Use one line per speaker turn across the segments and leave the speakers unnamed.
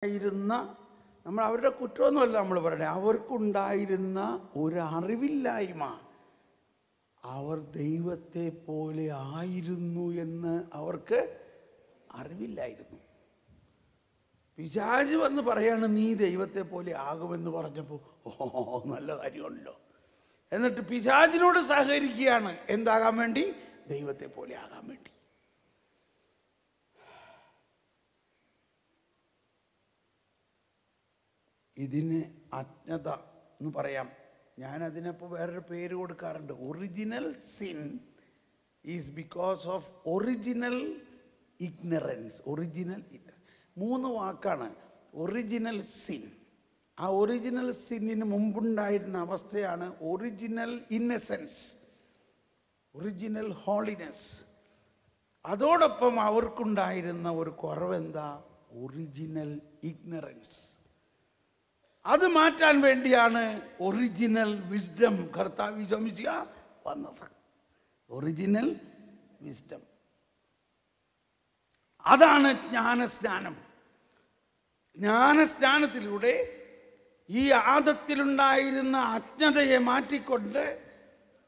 ഇരുന്ന നമ്മൾ അവരുടെ കുറ്റമൊന്നുമല്ല നമ്മൾ പറയുന്നത്, അവർക്കുണ്ടായിരുന്ന ഒരു അറിവില്ലായ്മ. അവർ ദൈവത്തെ പോലെ ആയിരുന്നു എന്ന് അവർക്ക് അറിവില്ലായിരുന്നു. പിശാച് വന്ന് പറയാണ് നീ ദൈവത്തെ പോലെ ആകുമെന്ന് പറഞ്ഞപ്പോൾ നല്ല കാര്യമുണ്ടല്ലോ. എന്നിട്ട് പിശാചിനോട് സഹകരിക്കുകയാണ്. എന്താകാൻ വേണ്ടി? ദൈവത്തെ പോലെ ആകാൻ വേണ്ടി. ഇതിന് അജ്ഞത എന്ന് പറയാം. ഞാനതിനപ്പോൾ വേറൊരു പേര് കൊടുക്കാറുണ്ട്. Original sin is because of original ignorance. Original 3 വാക്കാണ്. Original sin. ആ ഒറിജിനൽ സിന്നിന് മുമ്പുണ്ടായിരുന്ന അവസ്ഥയാണ് ഒറിജിനൽ ഇന്നസെൻസ്, ഒറിജിനൽ ഹോളിനെസ്. അതോടൊപ്പം അവർക്കുണ്ടായിരുന്ന ഒരു കുറവെന്താ? Original ignorance. അത് മാറ്റാൻ വേണ്ടിയാണ് ഒറിജിനൽ വിസ്ഡം കർത്താവ് ശമിക്കുക വന്നത്. ഒറിജിനൽ വിസ്ഡം, അതാണ് ജ്ഞാനസ്നാനം. ജ്ഞാനസ്നാനത്തിലൂടെ ഈ ആദത്തിലുണ്ടായിരുന്ന അജ്ഞതയെ മാറ്റിക്കൊണ്ട്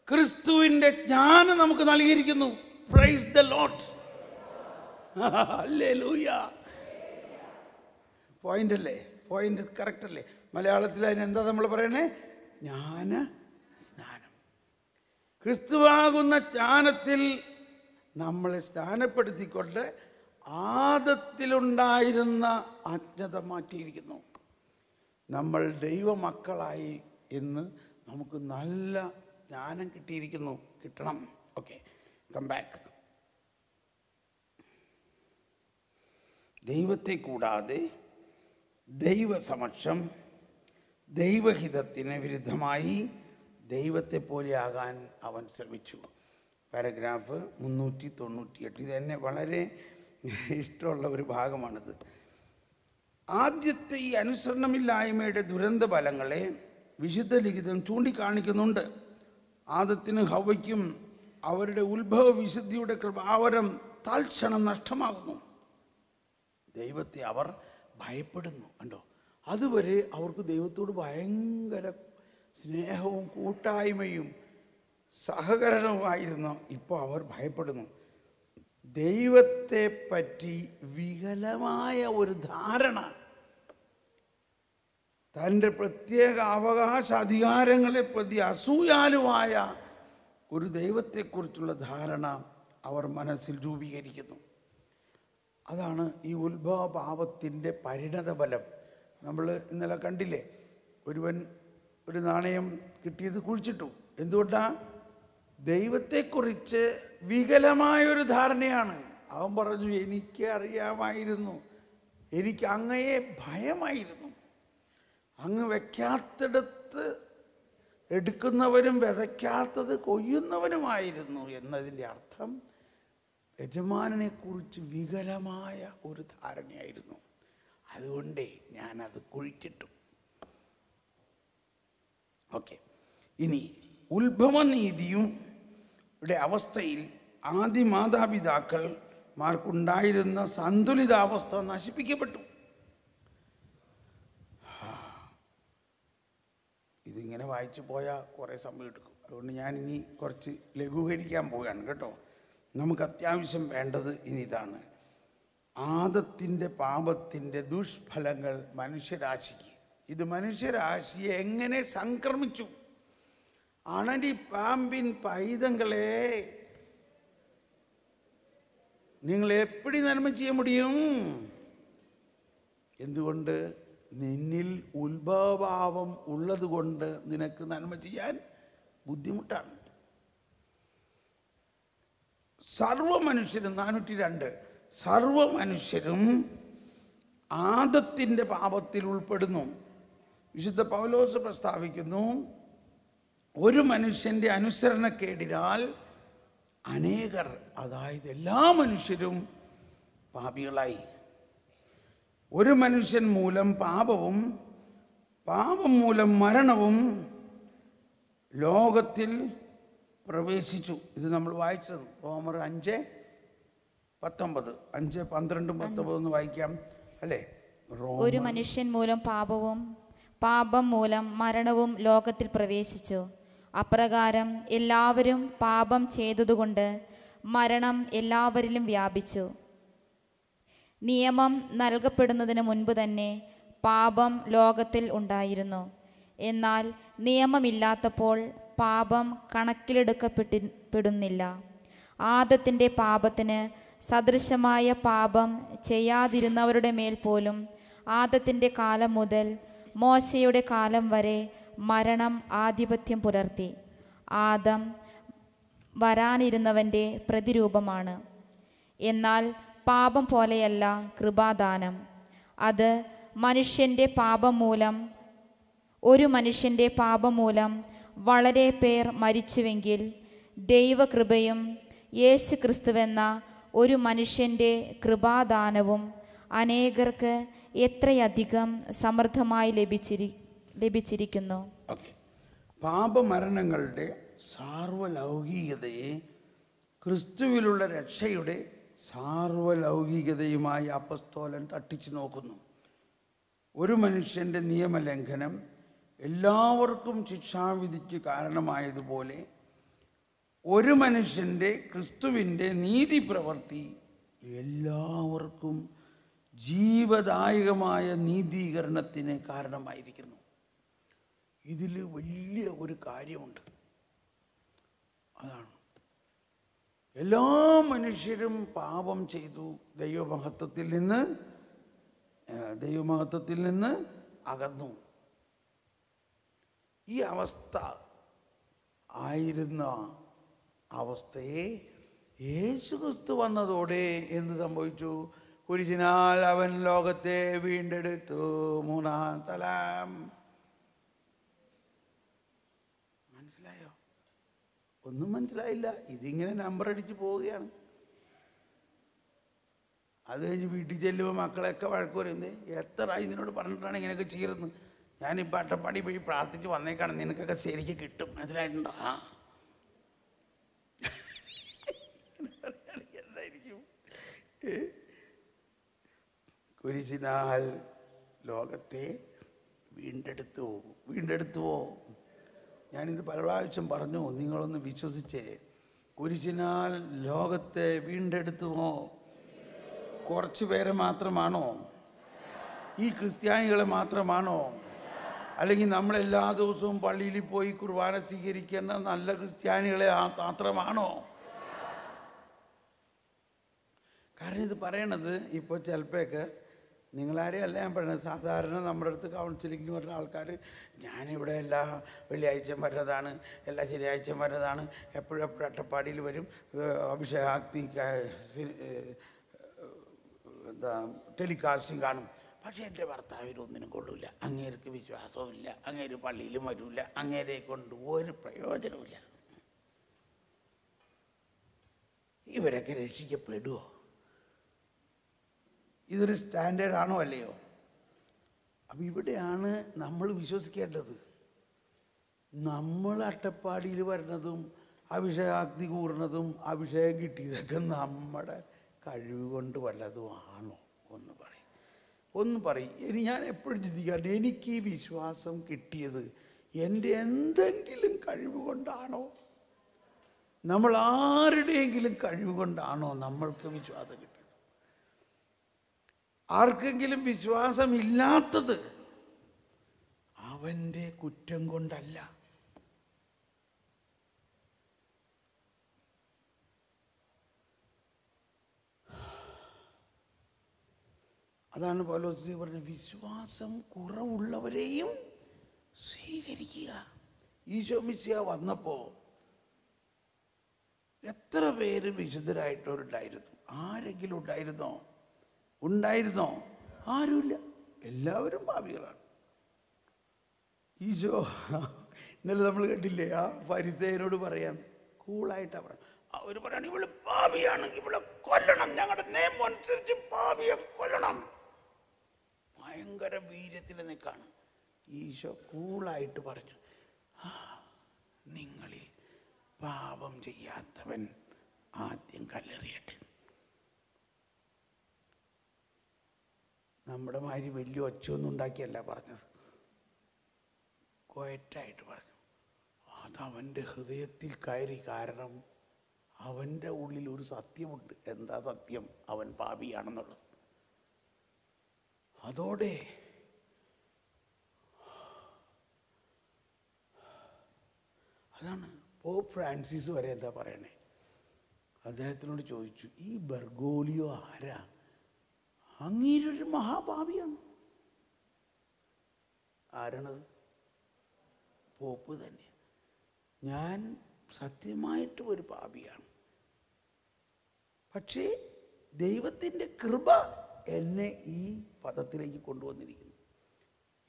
ക്രിസ്തുവിൻ്റെ ജ്ഞാനം നമുക്ക് നൽകിയിരിക്കുന്നു. Praise the Lord. Hallelujah. Point അല്ലേ? പോയിന്റ് കറക്റ്റ് അല്ലേ? മലയാളത്തിൽ അതിനെന്താ നമ്മൾ പറയണേ? ജ്ഞാന സ്നാനം. ക്രിസ്തുവാകുന്ന ജ്ഞാനത്തിൽ നമ്മളെ സ്നാനപ്പെടുത്തിക്കൊണ്ട് ആദത്തിലുണ്ടായിരുന്ന അജ്ഞത മാറ്റിയിരിക്കുന്നു. നമ്മൾ ദൈവമക്കളായി എന്ന് നമുക്ക് നല്ല ജ്ഞാനം കിട്ടിയിരിക്കുന്നു. കിട്ടണം. Okay, come back. ദൈവത്തെ കൂടാതെ ദൈവസമക്ഷം ദൈവഹിതത്തിന് വിരുദ്ധമായി ദൈവത്തെ പോലെയാകാൻ അവൻ ശ്രമിച്ചു. പാരഗ്രാഫ് 398. ഇതെന്നെ വളരെ ഇഷ്ടമുള്ള ഒരു ഭാഗമാണിത്. ആദ്യത്തെ ഈ അനുസരണമില്ലായ്മയുടെ ദുരന്ത ഫലങ്ങളെ വിശുദ്ധ ലിഖിതം ചൂണ്ടിക്കാണിക്കുന്നുണ്ട്. ആദത്തിനും ഹവ്വയ്ക്കും അവരുടെ ഉത്ഭവ വിശുദ്ധിയുടെ കൃപാവരം തൽക്ഷണം നഷ്ടമാകുന്നു. ദൈവത്തെ അവർ ഭയപ്പെടുന്നു. കണ്ടോ? അതുവരെ അവർക്ക് ദൈവത്തോട് ഭയങ്കര സ്നേഹവും കൂട്ടായ്മയും സഹകരണവുമായിരുന്നു. ഇപ്പോൾ അവർ ഭയപ്പെടുന്നു. ദൈവത്തെ പറ്റി വികലമായ ഒരു ധാരണ, തൻ്റെ പ്രത്യേക അവകാശ അധികാരങ്ങളെ പ്രതി അസൂയാലുമായ ഒരു ദൈവത്തെക്കുറിച്ചുള്ള ധാരണ അവർ മനസ്സിൽ രൂപീകരിക്കുന്നു. അതാണ് ഈ ഉത്ഭവ പാപത്തിൻ്റെ പരിണതഫലം. നമ്മൾ ഇന്നലെ കണ്ടില്ലേ, ഒരുവൻ ഒരു നാണയം കിട്ടിയത് കുഴിച്ചിട്ടു. എന്തുകൊണ്ടാണ്? ദൈവത്തെക്കുറിച്ച് വികലമായൊരു ധാരണയാണ്. അവൻ പറഞ്ഞു, എനിക്ക് അറിയാമായിരുന്നു, എനിക്ക് അങ്ങയെ ഭയമായിരുന്നു. അങ്ങ് വയ്ക്കാത്തിടത്ത് എടുക്കുന്നവനും വിതയ്ക്കാത്തത് കൊയ്യുന്നവനുമായിരുന്നു എന്നതിൻ്റെ അർത്ഥം യജമാനനെക്കുറിച്ച് വികലമായ ഒരു ധാരണയായിരുന്നു. അതുകൊണ്ടേ ഞാനത് കുഴിച്ചിട്ടു. ഓക്കെ, ഇനി ഉത്ഭവനീതിയും അവസ്ഥയിൽ ആദ്യ മാതാപിതാക്കന്മാർക്കുണ്ടായിരുന്ന സന്തുലിതാവസ്ഥ നശിപ്പിക്കപ്പെട്ടു. ഇതിങ്ങനെ വായിച്ചു പോയാൽ കുറേ സമയം എടുക്കും. അതുകൊണ്ട് ഞാനിനി കുറച്ച് ലഘൂകരിക്കാൻ പോവുകയാണ് കേട്ടോ. നമുക്ക് അത്യാവശ്യം വേണ്ടത് ഇനി ഇതാണ്. ആദത്തിൻ്റെ പാപത്തിൻ്റെ ദുഷ്ഫലങ്ങൾ മനുഷ്യരാശിക്ക്. ഇത് മനുഷ്യരാശിയെ എങ്ങനെ സംക്രമിച്ചു? അണലി പാമ്പിൻ പൈതങ്ങളെ നിങ്ങൾ എപ്പടി നന്മ ചെയ്യാൻ മുടിയും? എന്തുകൊണ്ട്? നിന്നിൽ ഉത്ഭവഭാവം ഉള്ളത് കൊണ്ട് നിനക്ക് നന്മ ചെയ്യാൻ ബുദ്ധിമുട്ടാണ്. സർവമനുഷ്യരും 402 സർവമനുഷ്യരും ആദത്തിൻ്റെ പാപത്തിൽ ഉൾപ്പെടുന്നു. വിശുദ്ധ പൗലോസ് പ്രസ്താവിക്കുന്നു, ഒരു മനുഷ്യൻ്റെ അനുസരണക്കേടിനാൽ അനേകർ, അതായത് എല്ലാ മനുഷ്യരും പാപികളായി. ഒരു മനുഷ്യൻ മൂലം പാപവും പാപം മൂലം മരണവും ലോകത്തിൽ പ്രവേശിച്ചു. ഇത് നമ്മൾ വായിച്ചത് റോമർ 5:19. 5:12-19 വായിക്കാം അല്ലേ?
ഒരു മനുഷ്യൻ മൂലം പാപം മൂലം മരണവും ലോകത്തിൽ പ്രവേശിച്ചു. അപ്രകാരം എല്ലാവരും പാപം ചെയ്തതുകൊണ്ട് മരണം എല്ലാവരിലും വ്യാപിച്ചു. നിയമം നൽകപ്പെടുന്നതിന് മുൻപ് തന്നെ പാപം ലോകത്തിൽ ഉണ്ടായിരുന്നു. എന്നാൽ നിയമമില്ലാത്തപ്പോൾ പാപം കണക്കിലെടുക്കപ്പെടുന്നില്ല. ആദത്തിൻ്റെ പാപത്തിന് സദൃശമായ പാപം ചെയ്യാതിരുന്നവരുടെ മേൽ പോലും ആദത്തിൻ്റെ കാലം മുതൽ മോശയുടെ കാലം വരെ മരണം ആധിപത്യം പുലർത്തി. ആദം വരാനിരുന്നവൻ്റെ പ്രതിരൂപമാണ്. എന്നാൽ പാപം പോലെയല്ല കൃപാദാനം. അത് ഒരു മനുഷ്യൻ്റെ പാപം മൂലം വളരെ പേർ മരിച്ചുവെങ്കിൽ ദൈവകൃപയും യേശു ക്രിസ്തുവെന്ന ഒരു മനുഷ്യൻ്റെ കൃപാദാനവും അനേകർക്ക് എത്രയധികം സമൃദ്ധമായി ലഭിച്ചിരിക്കുന്നു.
പാപമരണങ്ങളുടെ സാർവലൗകികതയെ ക്രിസ്തുവിലുള്ള രക്ഷയുടെ സാർവലൗകികതയുമായി അപ്പസ്തോലൻ തട്ടിച്ചു നോക്കുന്നു. ഒരു മനുഷ്യൻ്റെ നിയമലംഘനം എല്ലാവർക്കും ശിക്ഷാവിധിക്ക് കാരണമായതുപോലെ ഒരു മനുഷ്യൻ്റെ ക്രിസ്തുവിൻ്റെ നീതി പ്രവൃത്തി എല്ലാവർക്കും ജീവദായകമായ നീതീകരണത്തിന് കാരണമായിരിക്കുന്നു. ഇതിൽ വലിയ ഒരു കാര്യമുണ്ട്. അതാണ് എല്ലാ മനുഷ്യരും പാപം ചെയ്തു ദൈവമഹത്വത്തിൽ നിന്ന് അകന്നു. ഈ അവസ്ഥ ആയിരുന്ന അവസ്ഥയെ യേശുക്രിസ്തു വന്നതോടെ എന്ത് സംഭവിച്ചു? കുരിശിനാൽ അവൻ ലോകത്തെ വീണ്ടെടുത്തു. മൂന്നാം തലം. മനസ്സിലായോ? ഒന്നും മനസ്സിലായില്ല. ഇതിങ്ങനെ നമ്പർ അടിച്ച് പോവുകയാണ്. അത് കഴിഞ്ഞ് വീട്ടിൽ ചെല്ലുമ്പോൾ മക്കളെയൊക്കെ വഴക്ക് പറയുന്നത്, എത്ര ഇതിനോട് പറഞ്ഞിട്ടാണ് ഇങ്ങനെയൊക്കെ ചെയ്യുന്നത്? ഞാനിപ്പോൾ അട്ടപ്പാടി പോയി പ്രാർത്ഥിച്ച് വന്നേക്കാണ്, നിനക്കൊക്കെ ശരിക്ക് കിട്ടും. മനസ്സിലായിട്ടുണ്ടോ? എന്തായിരിക്കും? കുരിശിനാൽ ലോകത്തെ വീണ്ടെടുത്തുവോ? ഞാനിത് പല പ്രാവശ്യം പറഞ്ഞു, നിങ്ങളൊന്ന് വിശ്വസിച്ചേ. കുരിശിനാൽ ലോകത്തെ വീണ്ടെടുത്തുവോ? കുറച്ച് പേരെ മാത്രമാണോ? ഈ ക്രിസ്ത്യാനികളെ മാത്രമാണോ? അല്ലെങ്കിൽ നമ്മളെല്ലാ ദിവസവും പള്ളിയിൽ പോയി കുർബാന സ്വീകരിക്കുന്ന നല്ല ക്രിസ്ത്യാനികളെ മാത്രമാണോ? കാരണം ഇത് പറയണത് ഇപ്പോൾ ചിലപ്പോഴൊക്കെ നിങ്ങളാരെയും അല്ല ഞാൻ പറയുന്നത്, സാധാരണ നമ്മുടെ അടുത്ത് കൗൺസിലിങ്ങിന് വരുന്ന ആൾക്കാർ, ഞാനിവിടെ എല്ലാ വെള്ളിയാഴ്ചയും വരുന്നതാണ്, എല്ലാ ശനിയാഴ്ചയും വരുന്നതാണ്, എപ്പോഴും അട്ടപ്പാടിയിൽ വരും, അഭിഷേകാഗ്നി ടെലികാസ്റ്റിംഗ് കാണും. പക്ഷേ എൻ്റെ ഭർത്താവിനൊന്നിനും കൊള്ളില്ല, അങ്ങേർക്ക് വിശ്വാസവുമില്ല, അങ്ങേര് പള്ളിയിലും വരില്ല, അങ്ങേരെ കൊണ്ട് ഒരു പ്രയോജനമില്ല. ഇവരൊക്കെ രക്ഷിക്കപ്പെടുമോ? ഇതൊരു സ്റ്റാൻഡേർഡ് ആണോ അല്ലയോ? അപ്പം ഇവിടെയാണ് നമ്മൾ വിശ്വസിക്കേണ്ടത്. നമ്മൾ അട്ടപ്പാടിയിൽ വരുന്നതും അഭിഷേകാഗ്നി കൂറുന്നതും അഭിഷേകം കിട്ടിയതൊക്കെ നമ്മുടെ കഴിവ് കൊണ്ട് വല്ലതും ആണോ? ഒന്ന് പറയും. ഇനി ഞാൻ എപ്പോഴും ചിന്തിക്കാറുണ്ട്, എനിക്ക് ഈ വിശ്വാസം കിട്ടിയത് എൻ്റെ എന്തെങ്കിലും കഴിവ് കൊണ്ടാണോ? നമ്മൾ ആരുടെയെങ്കിലും കഴിവ് കൊണ്ടാണോ നമ്മൾക്ക് വിശ്വാസം കിട്ടിയത്? ആർക്കെങ്കിലും വിശ്വാസമില്ലാത്തത് അവൻ്റെ കുറ്റം കൊണ്ടല്ല. അതാണ് പൗലോസ് പറഞ്ഞ, വിശ്വാസം കുറവുള്ളവരെയും സ്വീകരിക്കുക. ഈശോ മിശിഹ വന്നപ്പോൾ എത്ര പേര് വിശുദ്ധരായിട്ടവരുണ്ടായിരുന്നു? ആരെങ്കിലും ഉണ്ടായിരുന്നോ? ആരുമില്ല. എല്ലാവരും പാപികളാണ്. ഈശോ ഇന്നലെ നമ്മൾ കണ്ടില്ലേ, ആ ഫരിസേയനോട് പറയാൻ കൂളായിട്ടാണ് പറയാം. അവർ പറയാണ്, ഇവള് പാപിയാണ്, ഇവളെ കൊല്ലണം, ഞങ്ങളുടെ നിയമം അനുസരിച്ച് പാപിയെ കൊല്ലണം. ഭയങ്കര വീര്യത്തിൽ നിൽക്കാണ്. ഈശോ കൂളായിട്ട് പറഞ്ഞു, നിങ്ങളിൽ പാപം ചെയ്യാത്തവൻ ആദ്യം കല്ലെറിയട്ടെ. നമ്മുടെ മാതിരി വലിയ ഒച്ചയൊന്നും ഉണ്ടാക്കിയല്ല പറഞ്ഞത്, ക്വയറ്റായിട്ട് പറഞ്ഞു. അതവൻ്റെ ഹൃദയത്തിൽ കയറി. കാരണം അവൻ്റെ ഉള്ളിൽ ഒരു സത്യമുണ്ട്. എന്താ സത്യം? അവൻ പാപിയാണെന്നുള്ളത്. അതോടെ അതാണ് പോപ്പ് ഫ്രാൻസിസ് വരെ എന്താ പറയണേ, അദ്ദേഹത്തിനോട് ചോദിച്ചു, ഈ ബെർഗോലിയോ ആരാ? അങ്ങേരൊരു മഹാപാപിയാണ്. ആരാണത്? പോപ്പ് തന്നെ. ഞാൻ സത്യമായിട്ടും ഒരു പാപിയാണ്, പക്ഷേ ദൈവത്തിൻ്റെ കൃപ എന്നെ ഈ പദത്തിലേക്ക് കൊണ്ടുവന്നിരിക്കുന്നു.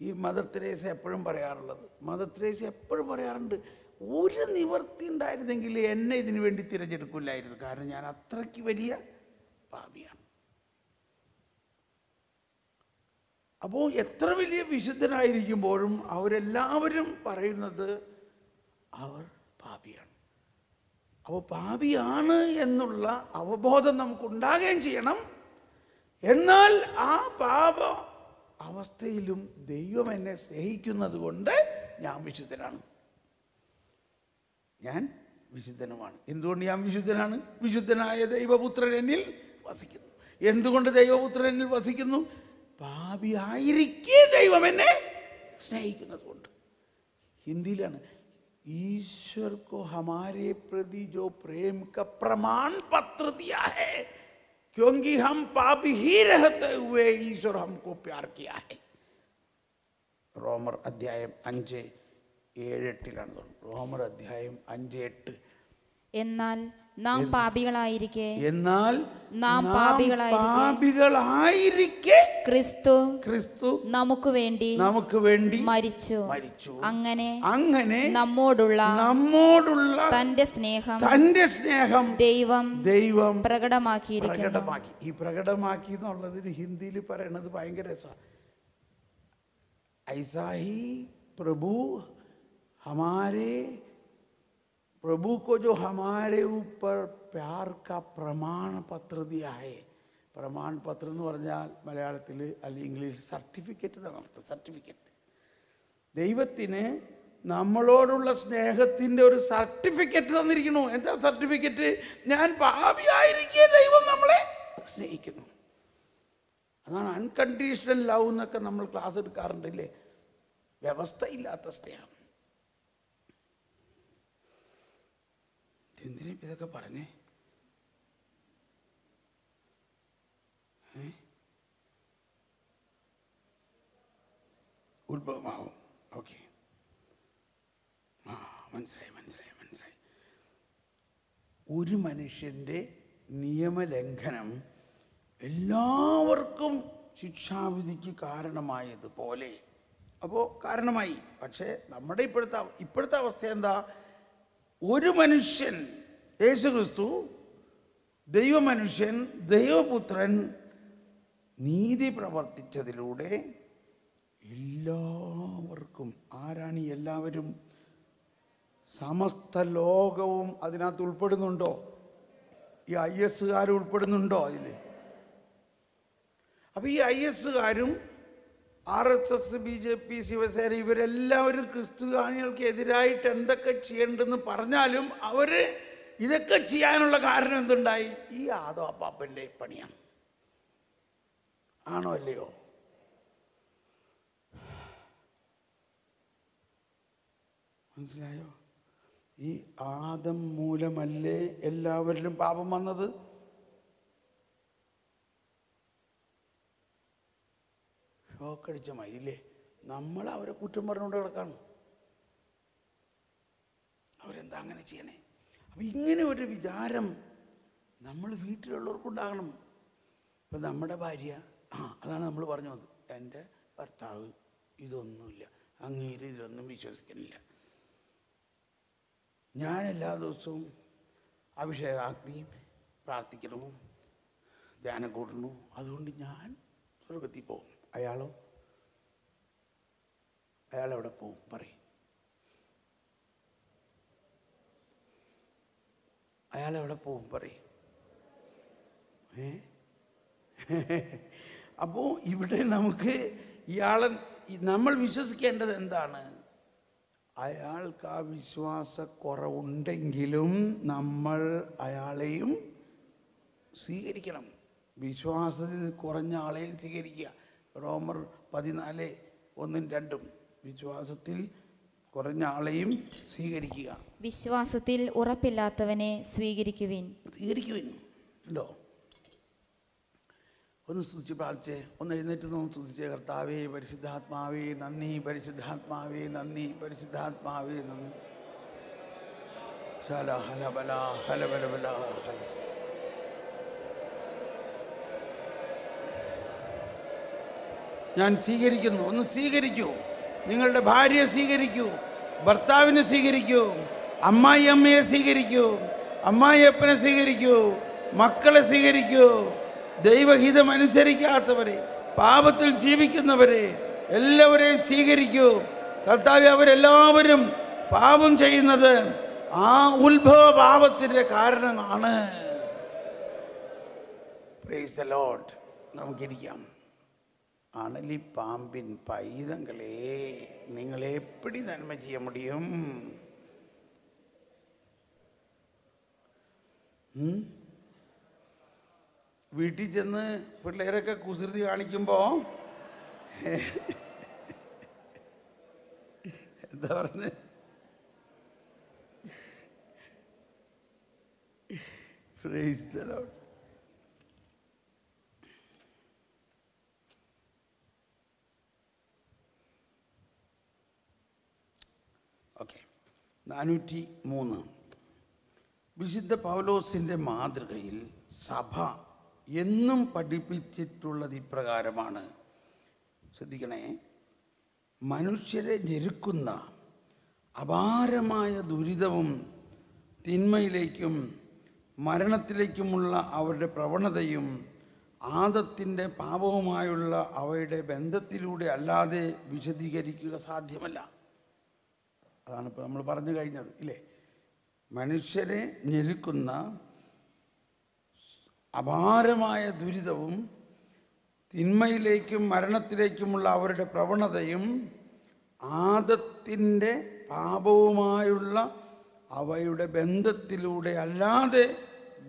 ഈ മദർ തെരേസ എപ്പോഴും പറയാറുണ്ട്, ഒരു നിവർത്തി ഉണ്ടായിരുന്നെങ്കിൽ എന്നെ ഇതിനു വേണ്ടി തിരഞ്ഞെടുക്കില്ലായിരുന്നു. കാരണം ഞാൻ അത്രയ്ക്ക് വലിയ പാപിയാണ്. അപ്പോൾ എത്ര വലിയ വിശുദ്ധനായിരിക്കുമ്പോഴും അവരെല്ലാവരും പറയുന്നത് അവർ പാപിയാണ്. അപ്പോൾ പാപിയാണ് എന്നുള്ള അവബോധം നമുക്കുണ്ടാകുകയും ചെയ്യണം. എന്നാൽ ആ പാപ അവസ്ഥയിലും ദൈവം എന്നെ സ്നേഹിക്കുന്നത് കൊണ്ട് ഞാൻ വിശുദ്ധനാണ്, ഞാൻ വിശുദ്ധനുമാണ്. എന്തുകൊണ്ട് ഞാൻ വിശുദ്ധനാണ്? വിശുദ്ധനായ ദൈവപുത്രൻ എന്നിൽ വസിക്കുന്നു. എന്തുകൊണ്ട് ദൈവപുത്രൻ എന്നിൽ വസിക്കുന്നു? പാപിയായിരിക്കെ ദൈവം എന്നെ സ്നേഹിക്കുന്നത് കൊണ്ട്. ഹിന്ദിയിലാണ്, ഈശ്വർ को हमारे प्रति जो प्रेम का प्रमाण पत्र दिया है, क्योंकि हम पापी ही रहते हुए ईश्वर हमको प्यार किया है. റോമർ അധ്യായം 5:7-8 റോമർ അധ്യായം 5:8.
എന്നാൽ നാം പാപികളായിരിക്കെ ക്രിസ്തു നമുക്ക് വേണ്ടി മരിച്ചു. അങ്ങനെ നമ്മോടുള്ള തന്റെ സ്നേഹം ദൈവം പ്രകടമാക്കിയിരിക്കുന്നു.
ഈ പ്രകടമാക്കി എന്നുള്ളതിന് ഹിന്ദിയിൽ പറയണത് ഭയങ്കര രസമാണ്. ऐसा ही प्रभु को जो हमारे ऊपर प्यार का प्रमाण पत्र दिया है. प्रमाण पत्र എന്ന് പറഞ്ഞാൽ മലയാളത്തിൽ അല്ലെങ്കിൽ ഇംഗ്ലീഷ് സർട്ടിഫിക്കറ്റ് എന്നാണ് അർത്ഥം. സർട്ടിഫിക്കറ്റ്. ദൈവത്തിന് നമ്മളോടുള്ള സ്നേഹത്തിൻ്റെ ഒരു സർട്ടിഫിക്കറ്റ് തന്നിരിക്കുന്നു. എന്താ സർട്ടിഫിക്കറ്റ്? ഞാൻ പാപിയായിരിക്കെ ദൈവം നമ്മളെ സ്നേഹിക്കുന്നു. അതാണ് അൺകണ്ടീഷണൽ ലവ് എന്നൊക്കെ നമ്മൾ ക്ലാസ് എടുക്കാറുണ്ടല്ലേ. വ്യവസ്ഥയില്ലാത്ത സ്നേഹം. എന്തിനാ ഇതൊക്കെ പറഞ്ഞേ? ഉത്ഭവമാവും. ഓക്കെ, മനസ്സിലായി. ഒരു മനുഷ്യൻ്റെ നിയമലംഘനം എല്ലാവർക്കും ശിക്ഷാവിധിക്ക് കാരണമായതുപോലെ കാരണമായി. പക്ഷേ നമ്മുടെ ഇപ്പോഴത്തെ അവസ്ഥ എന്താ? ഒരു മനുഷ്യൻ, യേശുക്രിസ്തു ദൈവമനുഷ്യൻ, ദൈവപുത്രൻ നീതി പ്രവർത്തിച്ചതിലൂടെ എല്ലാവർക്കും, ആരാണ് ഈ എല്ലാവരും? സമസ്ത ലോകവും അതിനകത്ത് ഉൾപ്പെടുന്നുണ്ടോ? ഈ IS ഉൾപ്പെടുന്നുണ്ടോ അതിൽ? അപ്പോൾ ഈ IS RSS, BJP, ശിവസേന ഇവരെല്ലാവരും ക്രിസ്ത്യാനികൾക്ക് എതിരായിട്ട് എന്തൊക്കെ ചെയ്യേണ്ടെന്ന് പറഞ്ഞാലും അവർ ഇതൊക്കെ ചെയ്യാനുള്ള കാരണം എന്തുണ്ടായി? ഈ ആദോ അപ്പാപ്പൻ്റെ പണിയാണ്. ആണോ അല്ലയോ? മനസ്സിലായോ? ഈ ആദം മൂലമല്ലേ എല്ലാവരിലും പാപം വന്നത്? ഷോക്കടിച്ച മരില്ലേ? നമ്മൾ അവരെ കുറ്റം പറഞ്ഞുകൊണ്ട് കിടക്കാണ്. അവരെന്താ അങ്ങനെ ചെയ്യണേ? അപ്പം ഇങ്ങനെ ഒരു വിചാരം നമ്മൾ വീട്ടിലുള്ളവർക്കുണ്ടാകണം. ഇപ്പം നമ്മുടെ ഭാര്യ, അതാണ് നമ്മൾ പറഞ്ഞു വന്നത്, എൻ്റെ ഭർത്താവ് ഇതൊന്നുമില്ല, അങ്ങേര് ഇതിലൊന്നും വിശ്വസിക്കുന്നില്ല, ഞാൻ എല്ലാ ദിവസവും അഭിഷേകാഗ്നി പ്രാർത്ഥിക്കണു, ധ്യാനം കൂട്ടണു, അതുകൊണ്ട് ഞാൻ സ്വർഗത്തിൽ പോകും. അയാളെവിടെ പോവും? പറയും. അയാളെവിടെ പോവും? പറയും. അപ്പോൾ ഇവിടെ നമുക്ക് ഇയാളെ നമ്മൾ വിശ്വസിക്കേണ്ടത് എന്താണ്? അയാൾക്ക് ആ വിശ്വാസക്കുറവുണ്ടെങ്കിലും നമ്മൾ അയാളെയും സ്വീകരിക്കണം. വിശ്വാസത്തിൽ കുറഞ്ഞ ആളെയും സ്വീകരിക്കുക. റോമർ 14:1-2 വിശ്വാസത്തിൽ കുറഞ്ഞ ആളെയും സ്വീകരിക്കുക.
വിശ്വാസത്തിൽ ഉറപ്പില്ലാത്തവനെ സ്വീകരിക്കുവിൻ.
ഉണ്ടോ? ഒന്ന് സ്തുതിച്ച് പ്രാർത്ഥിച്ചേ, ഒന്ന് എഴുന്നേറ്റ് സ്തുതിച്ചേ. കർത്താവേ, പരിശുദ്ധാത്മാവേ നന്ദി, പരിശുദ്ധാത്മാവേ നന്ദി, പരിശുദ്ധാത്മാവേ നന്ദി. ഞാൻ സ്വീകരിക്കുന്നു. ഒന്ന് സ്വീകരിക്കൂ. നിങ്ങളുടെ ഭാര്യയെ സ്വീകരിക്കൂ, ഭർത്താവിനെ സ്വീകരിക്കൂ, അമ്മായി അമ്മയെ സ്വീകരിക്കൂ, അമ്മായിയപ്പനെ സ്വീകരിക്കൂ, മക്കളെ സ്വീകരിക്കൂ. ദൈവഹിതം അനുസരിക്കാത്തവരെ, പാപത്തിൽ ജീവിക്കുന്നവരെ എല്ലാവരെയും സ്വീകരിക്കൂ. കർത്താവേ, അവരെല്ലാവരും പാപം ചെയ്യുന്നത് ആ ഉത്ഭവ പാപത്തിൻ്റെ കാരണമാണ്. Praise the lord. നമുക്കിരിക്കാം. അണലിപ്പാമ്പിൻ പൈതങ്ങളെ, നിങ്ങളെ എപ്പടി നന്മ ചെയ്യ മുടിയും? വീട്ടിൽ ചെന്ന് പിള്ളേരൊക്കെ കുസൃതി കാണിക്കുമ്പോൾ എന്താ പറഞ്ഞ്? Price the Lord. ഓക്കെ, 403. വിശുദ്ധ പൗലോസിൻ്റെ മാതൃകയിൽ സഭ എന്നും പഠിപ്പിച്ചിട്ടുള്ളത് ഇപ്രകാരമാണ്. ശ്രദ്ധിക്കണേ. മനുഷ്യരെ ഞെരുക്കുന്ന അപാരമായ ദുരിതവും തിന്മയിലേക്കും മരണത്തിലേക്കുമുള്ള അവരുടെ പ്രവണതയും ആദത്തിൻ്റെ പാപവുമായുള്ള അവയുടെ ബന്ധത്തിലൂടെ അല്ലാതെ വിശദീകരിക്കുക സാധ്യമല്ല. അതാണ് ഇപ്പോൾ നമ്മൾ പറഞ്ഞു കഴിഞ്ഞത്, ഇല്ലേ? മനുഷ്യരെ ഞെരുക്കുന്ന അപാരമായ ദുരിതവും തിന്മയിലേക്കും മരണത്തിലേക്കുമുള്ള അവരുടെ പ്രവണതയും ആദത്തിൻ്റെ പാപവുമായുള്ള അവയുടെ ബന്ധത്തിലൂടെ അല്ലാതെ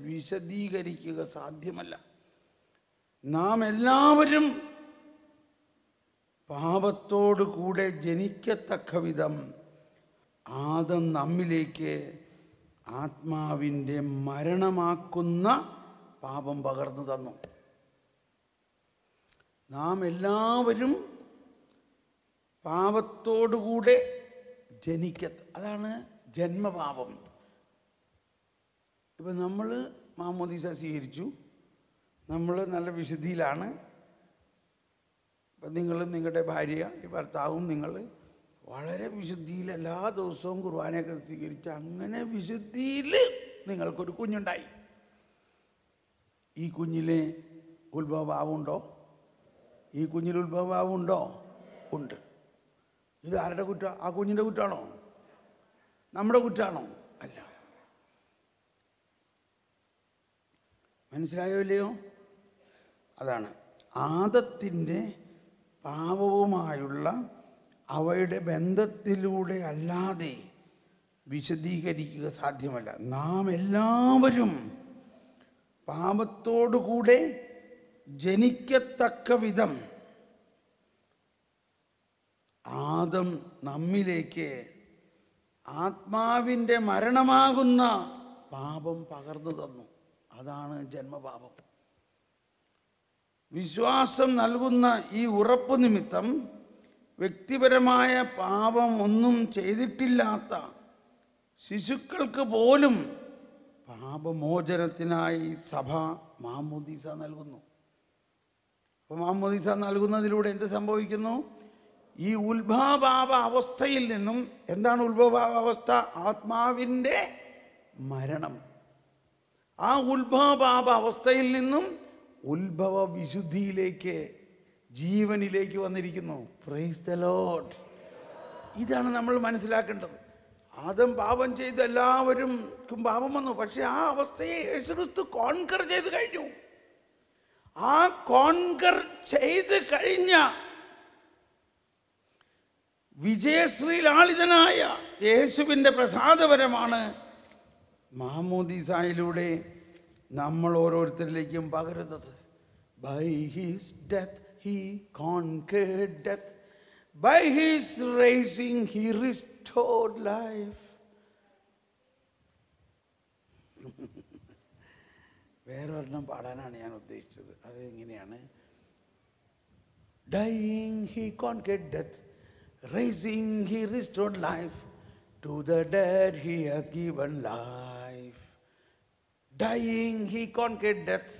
വിശദീകരിക്കുക സാധ്യമല്ല. നാം എല്ലാവരും പാപത്തോടു കൂടെ ജനിക്കത്തക്ക വിധം ആദം നമ്മിലേക്ക് ആത്മാവിൻ്റെ മരണമാക്കുന്ന പാപം പകർന്നു തന്നു. നാം എല്ലാവരും പാപത്തോടുകൂടെ അതാണ് ജന്മപാപം. ഇപ്പം നമ്മൾ മാമോദീസ സ്വീകരിച്ചു, നമ്മൾ നല്ല വിശുദ്ധിയിലാണ്. ഇപ്പം നിങ്ങളും നിങ്ങളുടെ ഭാര്യ ഭർത്താവും നിങ്ങൾ വളരെ വിശുദ്ധിയിൽ എല്ലാ ദിവസവും കുർബാനയൊക്കെ സ്വീകരിച്ച് അങ്ങനെ വിശുദ്ധിയിൽ നിങ്ങൾക്കൊരു കുഞ്ഞുണ്ടായി. ഈ കുഞ്ഞിലെ ഉത്ഭവഭാവമുണ്ടോ? ഈ കുഞ്ഞിൽ ഉത്ഭവഭാവമുണ്ടോ? ഉണ്ട്. ഇത് ആരുടെ കുറ്റം? ആ കുഞ്ഞിൻ്റെ കുറ്റമാണോ? നമ്മുടെ കുറ്റമാണോ? അല്ല. മനസ്സിലായോ ഇല്ലയോ? അതാണ് ആദത്തിൻ്റെ പാപവുമായുള്ള അവയുടെ ബന്ധത്തിലൂടെ അല്ലാതെ വിശദീകരിക്കുക സാധ്യമല്ല. നാം എല്ലാവരും പാപത്തോടുകൂടെ ജനിക്കത്തക്ക വിധം ആദം നമ്മിലേക്ക് ആത്മാവിൻ്റെ മരണമാകുന്ന പാപം പകർന്നു തന്നു. അതാണ് ജന്മപാപം. വിശ്വാസം നൽകുന്ന ഈ ഉറപ്പ് നിമിത്തം വ്യക്തിപരമായ പാപം ഒന്നും ചെയ്തിട്ടില്ലാത്ത ശിശുക്കൾക്ക് പോലും പാപമോചനത്തിനായി സഭ മാമോദീസ നൽകുന്നു. അപ്പോൾ മാമോദീസ നൽകുന്നതിലൂടെ എന്ത് സംഭവിക്കുന്നു? ഈ ഉത്ഭവപാപ അവസ്ഥയിൽ നിന്നും, എന്താണ് ഉത്ഭവപാപ അവസ്ഥ? ആത്മാവിൻ്റെ മരണം. ആ ഉത്ഭവപാപ അവസ്ഥയിൽ നിന്നും ഉത്ഭവ വിശുദ്ധിയിലേക്ക്, ജീവനിലേക്ക് വന്നിരിക്കുന്നു. Price the Lord. ഇതാണ് നമ്മൾ മനസ്സിലാക്കേണ്ടത്. ആദം പാപം ചെയ്ത് എല്ലാവർക്കും പാപം വന്നു. പക്ഷെ ആ അവസ്ഥയെ യേശുക്രിസ്തു കോൺകർ ചെയ്ത് കഴിഞ്ഞു. ആ കോൺകർ ചെയ്ത് കഴിഞ്ഞ വിജയശ്രീ ലാളിതനായ യേശുവിൻ്റെ പ്രസാദപരമാണ് മാമോദീസായിലൂടെ നമ്മൾ ഓരോരുത്തരിലേക്കും പകരുന്നത്. By his death he conquered death, by his rising he restored life. വേറൊരെണ്ണം പാടാനാണ് ഞാൻ ഉദ്ദേശിച്ചത്. അത് ഇങ്ങനെയാണ്: Dying he conquered death, raising he restored life, to the dead he has given life. Dying he conquered death,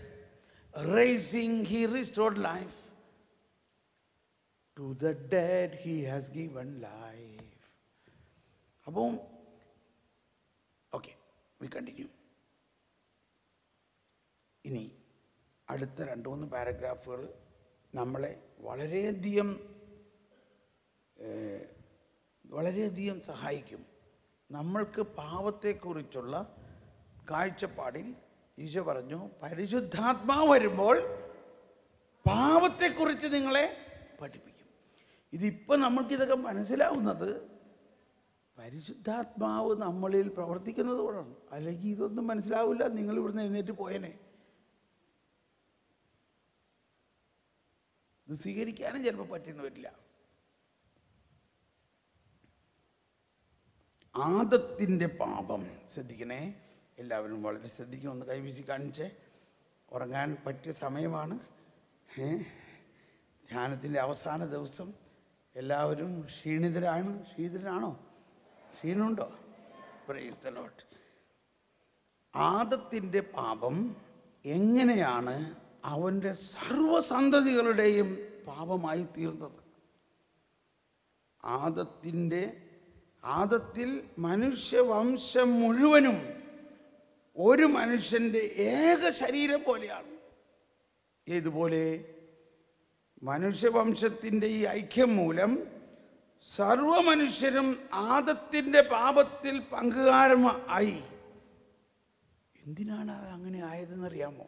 raising he restored life, to the dead he has given life. അപ്പോൾ okay, we continue. ഇനി അടുത്ത 2-3 പാരഗ്രാഫുകൾ നമ്മളെ വളരെയധികം സഹായിക്കും. നമ്മൾക്ക് പാപത്തെക്കുറിച്ചുള്ള കാഴ്ചപ്പാടിൽ ഈശോ പറഞ്ഞു, പരിശുദ്ധാത്മാവ് വരുമ്പോൾ പാപത്തെക്കുറിച്ച് നിങ്ങളെ പഠിപ്പിക്കും. ഇതിപ്പോൾ നമ്മൾക്കിതൊക്കെ മനസ്സിലാവുന്നത് പരിശുദ്ധാത്മാവ് നമ്മളിൽ പ്രവർത്തിക്കുന്നത് കൊണ്ടാണ്. അല്ലെങ്കിൽ ഇതൊന്നും മനസ്സിലാവില്ല, നിങ്ങൾ ഇവിടുന്ന് എഴുന്നേറ്റ് പോയനെ. ഇത് സ്വീകരിക്കാനും ചിലപ്പോൾ പറ്റുന്നു വരില്ല. ആദത്തിൻ്റെ പാപം ശ്രദ്ധിക്കണേ, എല്ലാവരും വളരെ ശ്രദ്ധിക്കണം. ഒന്ന് കൈവീശി കാണിച്ചേ. ഉറങ്ങാൻ പറ്റിയ സമയമാണ്. ധ്യാനത്തിൻ്റെ അവസാന ദിവസം. എല്ലാവരും ക്ഷീണിതരാണോ? ക്ഷീണമുണ്ടോ? Praise the lord. ആദത്തിൻ്റെ പാപം എങ്ങനെയാണ് അവൻ്റെ സർവ്വസന്തതികളുടെയും പാപമായി തീർന്നത്? ആദത്തിൽ മനുഷ്യവംശം മുഴുവനും ഒരു മനുഷ്യൻ്റെ ഏക ശരീരം പോലെയാണ്. ഏതുപോലെ? മനുഷ്യവംശത്തിൻ്റെ ഈ ഐക്യം മൂലം സർവമനുഷ്യരും ആദത്തിൻ്റെ പാപത്തിൽ പങ്കുകാരമായി. എന്തിനാണ് അത് അങ്ങനെ ആയതെന്നറിയാമോ?